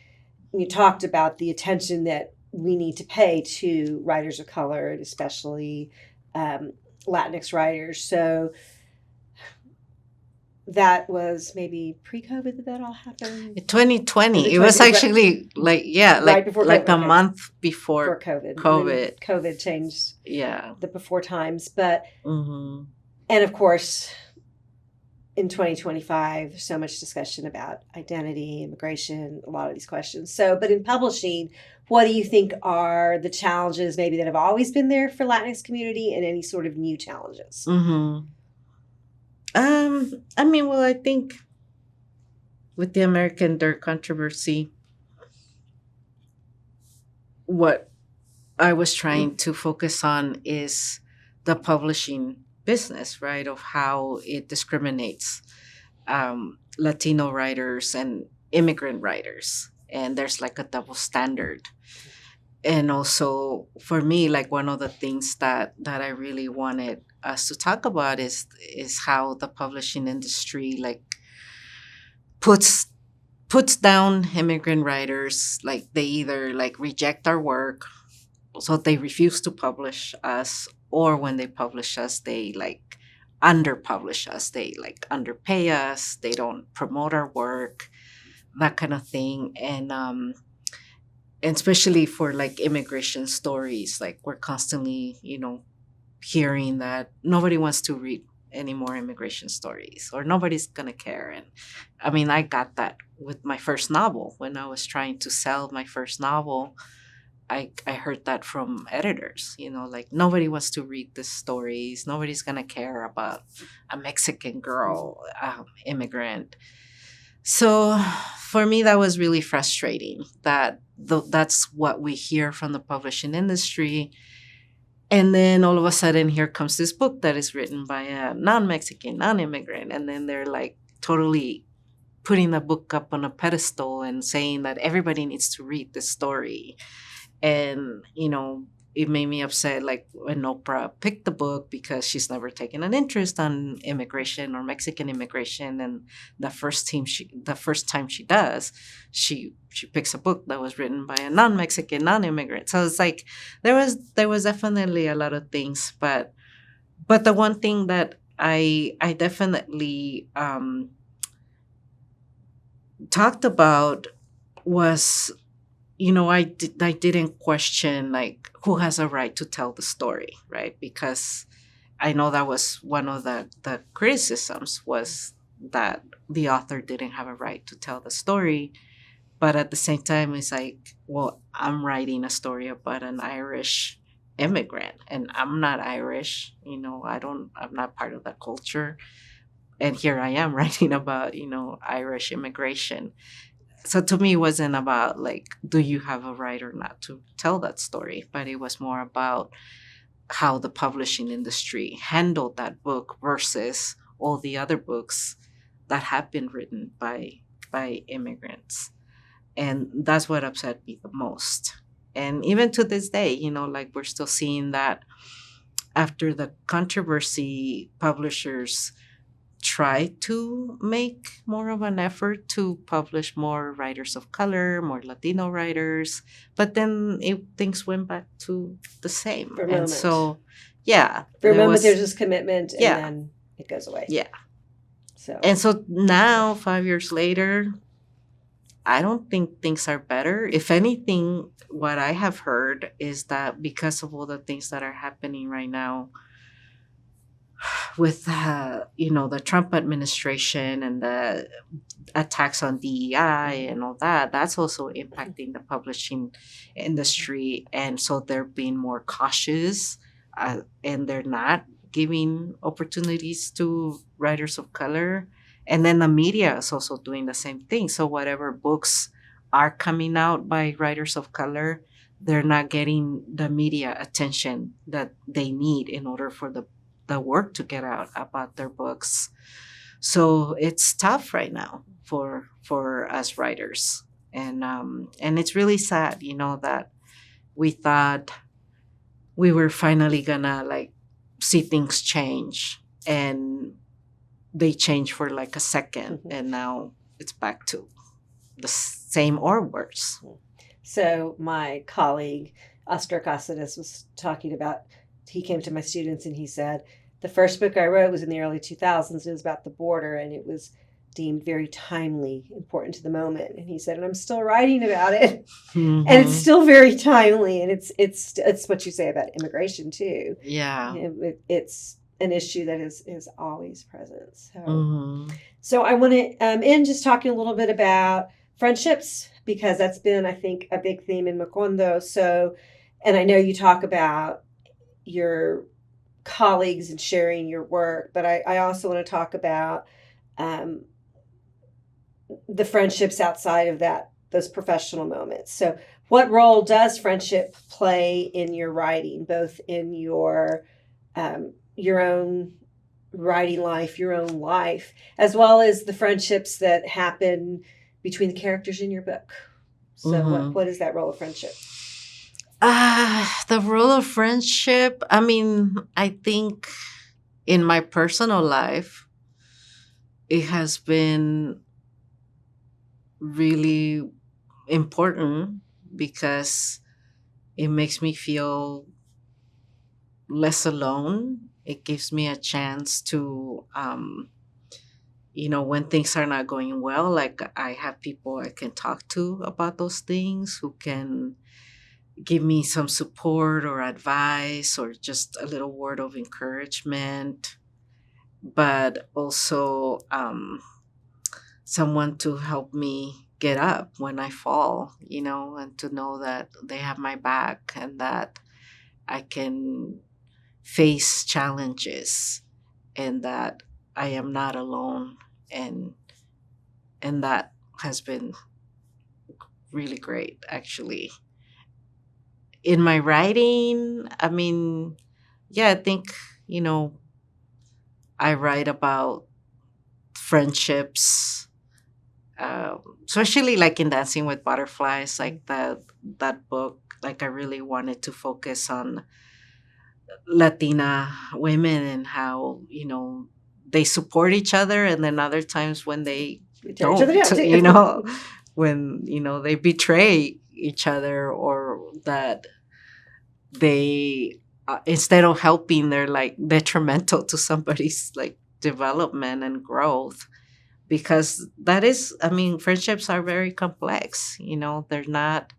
[SPEAKER 1] you talked about the attention that we need to pay to writers of color, and especially Latinx writers. So that was maybe pre-COVID that all happened?
[SPEAKER 3] 2020. It was actually
[SPEAKER 1] right before
[SPEAKER 3] like
[SPEAKER 1] COVID,
[SPEAKER 3] a
[SPEAKER 1] okay.
[SPEAKER 3] month before
[SPEAKER 1] COVID.
[SPEAKER 3] COVID.
[SPEAKER 1] COVID changed
[SPEAKER 3] Yeah.
[SPEAKER 1] the before times. But,
[SPEAKER 3] Mm-hmm.
[SPEAKER 1] and of course, in 2025, so much discussion about identity, immigration, a lot of these questions. So, but in publishing, what do you think are the challenges maybe that have always been there for Latinx community, and any sort of new challenges?
[SPEAKER 3] Mm-hmm. Well, I think with the American Dirt controversy, what I was trying to focus on is the publishing business, right? Of how it discriminates Latino writers and immigrant writers. And there's like a double standard. And also for me, like one of the things that I really wanted us to talk about is how the publishing industry like puts down immigrant writers. Like they either like reject our work, so they refuse to publish us, or when they publish us, they like underpublish us. They like underpay us. They don't promote our work, that kind of thing. And especially for like immigration stories, like we're constantly, hearing that nobody wants to read any more immigration stories, or nobody's gonna care. And I mean, I got that with my first novel. When I was trying to sell my first novel, I heard that from editors, like nobody wants to read these stories. Nobody's gonna care about a Mexican girl, immigrant. So for me, that was really frustrating that that's what we hear from the publishing industry. And then all of a sudden, here comes this book that is written by a non-Mexican, non-immigrant. And then they're like totally putting the book up on a pedestal and saying that everybody needs to read this story. And, it made me upset, like when Oprah picked the book, because she's never taken an interest on immigration or Mexican immigration, and the first time she does, she picks a book that was written by a non-Mexican, non-immigrant. So it's like there was definitely a lot of things, but the one thing that I definitely talked about was, I didn't question like who has a right to tell the story, right? Because I know that was one of the criticisms, was that the author didn't have a right to tell the story. But at the same time, it's like, well, I'm writing a story about an Irish immigrant, and I'm not Irish. I'm not part of that culture. And here I am writing about, Irish immigration. So to me, it wasn't about like, do you have a right or not to tell that story? But it was more about how the publishing industry handled that book versus all the other books that have been written by immigrants. And that's what upset me the most. And even to this day, like we're still seeing that after the controversy, publishers try to make more of an effort to publish more writers of color, more Latino writers, but then things went back to the same.
[SPEAKER 1] For a
[SPEAKER 3] And
[SPEAKER 1] moment.
[SPEAKER 3] so, yeah.
[SPEAKER 1] For a
[SPEAKER 3] there
[SPEAKER 1] moment,
[SPEAKER 3] was-
[SPEAKER 1] there's this commitment, and
[SPEAKER 3] Yeah.
[SPEAKER 1] then it goes away.
[SPEAKER 3] Yeah.
[SPEAKER 1] So
[SPEAKER 3] And so now, 5 years later, I don't think things are better. If anything, what I have heard is that because of all the things that are happening right now with the Trump administration and the attacks on DEI and all that, that's also impacting the publishing industry. And so they're being more cautious, and they're not giving opportunities to writers of color. And then the media is also doing the same thing. So whatever books are coming out by writers of color, they're not getting the media attention that they need in order for the work to get out about their books. So it's tough right now for us writers, and it's really sad, that we thought we were finally gonna like see things change, and they change for like a second, and now it's back to the same or worse.
[SPEAKER 1] So my colleague, Oscar Casares, was talking about, he came to my students and he said, the first book I wrote was in the early 2000s. It was about the border, and it was deemed very timely, important to the moment. And he said, and I'm still writing about it.
[SPEAKER 3] Mm-hmm.
[SPEAKER 1] And it's still very timely. And it's what you say about immigration too.
[SPEAKER 3] Yeah.
[SPEAKER 1] It's an issue that is always present. So,
[SPEAKER 3] Mm-hmm.
[SPEAKER 1] so I want to end just talking a little bit about friendships, because that's been, I think, a big theme in Macondo. So, and I know you talk about your colleagues and sharing your work, but I also want to talk about the friendships outside of those professional moments. So what role does friendship play in your writing, both in your own writing life, your own life, as well as the friendships that happen between the characters in your book? So what is that role of friendship?
[SPEAKER 3] The role of friendship, I mean, I think in my personal life, it has been really important because it makes me feel less alone. It gives me a chance to, when things are not going well, like I have people I can talk to about those things, who can give me some support or advice or just a little word of encouragement, but also someone to help me get up when I fall, and to know that they have my back and that I can face challenges and that I am not alone. And that has been really great, actually. In my writing, I mean, yeah, I think, I write about friendships especially like in Dancing with Butterflies, like that book, like I really wanted to focus on Latina women and how, they support each other, and then other times when they
[SPEAKER 1] We tear each other
[SPEAKER 3] don't,
[SPEAKER 1] down too.
[SPEAKER 3] when, they betray each other, or that they, instead of helping, they're like detrimental to somebody's like development and growth. Because that is, I mean, friendships are very complex, they're not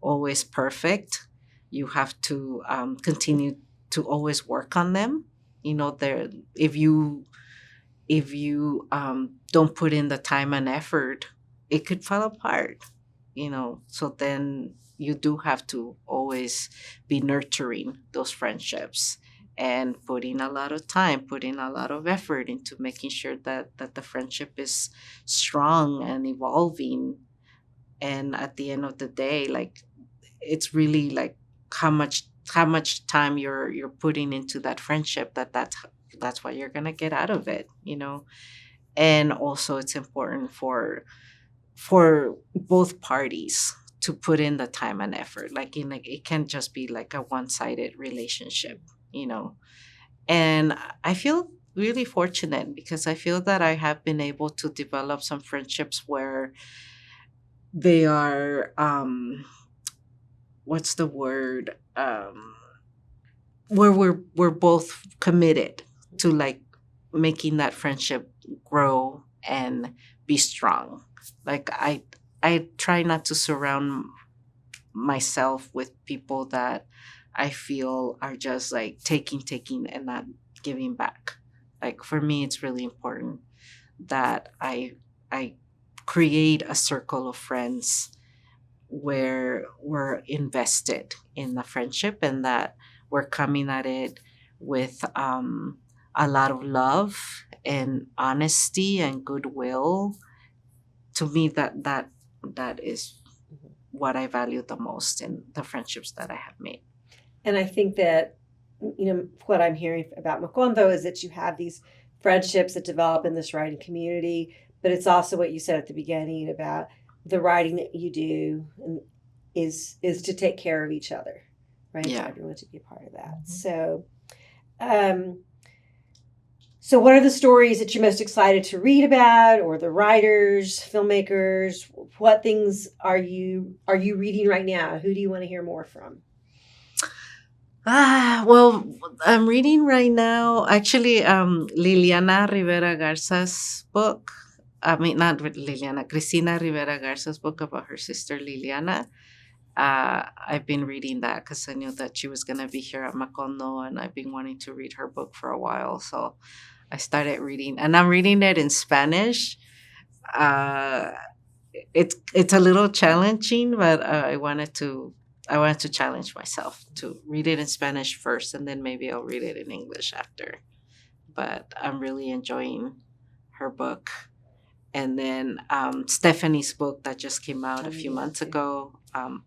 [SPEAKER 3] always perfect. You have to continue to always work on them. There, if you don't put in the time and effort, it could fall apart. So then you do have to always be nurturing those friendships and putting a lot of time, putting a lot of effort into making sure that the friendship is strong and evolving. And at the end of the day, like, it's really like how much time you're putting into that friendship, that's what you're gonna get out of it. And also it's important for both parties to put in the time and effort. Like, it can't just be like a one-sided relationship. And I feel really fortunate because I feel that I have been able to develop some friendships where they are, what's the word, where we're both committed to like making that friendship grow and be strong. Like, I try not to surround myself with people that I feel are just like taking and not giving back. Like, for me it's really important that I create a circle of friends where we're invested in the friendship, and that we're coming at it with a lot of love and honesty and goodwill. To me, that is what I value the most in the friendships that I have made.
[SPEAKER 1] And I think that, what I'm hearing about Macondo is that you have these friendships that develop in this writing community, but it's also what you said at the beginning about the writing that you do is to take care of each other, right?
[SPEAKER 3] Yeah.
[SPEAKER 1] For everyone to be a part of that. So what are the stories that you're most excited to read about, or the writers, filmmakers? What things are you reading right now? Who do you want to hear more from?
[SPEAKER 3] Well, I'm reading right now, actually, Liliana Rivera Garza's book. I mean, not Liliana, Cristina Rivera Garza's book about her sister Liliana. I've been reading that because I knew that she was going to be here at Macondo, and I've been wanting to read her book for a while. So I started reading, and I'm reading it in Spanish. Uh, it's a little challenging, but I wanted to challenge myself to read it in Spanish first, and then maybe I'll read it in English after. But I'm really enjoying her book. And then Stephanie's book that just came out a few months ago,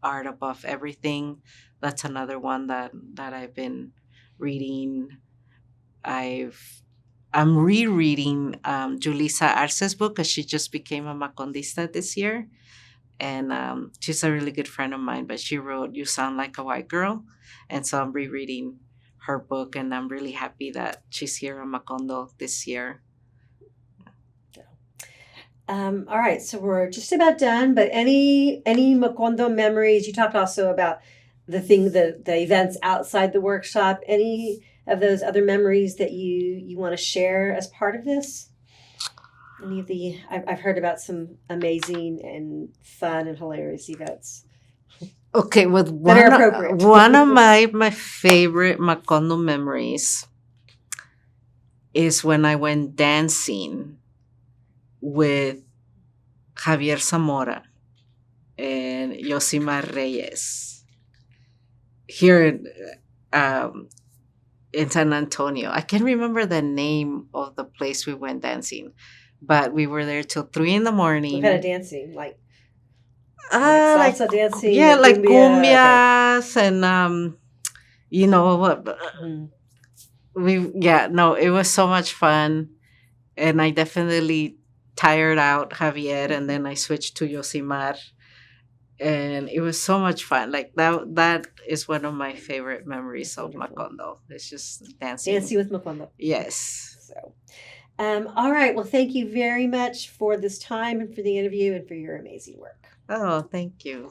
[SPEAKER 3] Art Above Everything. That's another one that I've been reading. I'm rereading Julissa Arce's book because she just became a Macondista this year. And she's a really good friend of mine, but she wrote You Sound Like a White Girl. And so I'm rereading her book, and I'm really happy that she's here in Macondo this year.
[SPEAKER 1] All right, so we're just about done, but any Macondo memories? You talked also about the events outside the workshop. Any of those other memories that you want to share as part of this? Any of I've heard about some amazing and fun and hilarious events.
[SPEAKER 3] Okay, with one of my favorite Macondo memories is when I went dancing with Javier Zamora and Yosimar Reyes here in San Antonio. I can't remember the name of the place we went dancing, but we were there till 3 a.m.
[SPEAKER 1] What kind of dancing? Like salsa dancing?
[SPEAKER 3] Yeah, like cumbias, okay. And you know what? It was so much fun, and I definitely tired out Javier, and then I switched to Yosimar, and it was so much fun. Like that is one of my favorite memories
[SPEAKER 1] That's
[SPEAKER 3] of
[SPEAKER 1] wonderful.
[SPEAKER 3] Macondo. It's just dancing.
[SPEAKER 1] Dancing with Macondo.
[SPEAKER 3] Yes.
[SPEAKER 1] So, all right. Well, thank you very much for this time and for the interview and for your amazing work.
[SPEAKER 3] Oh, thank you.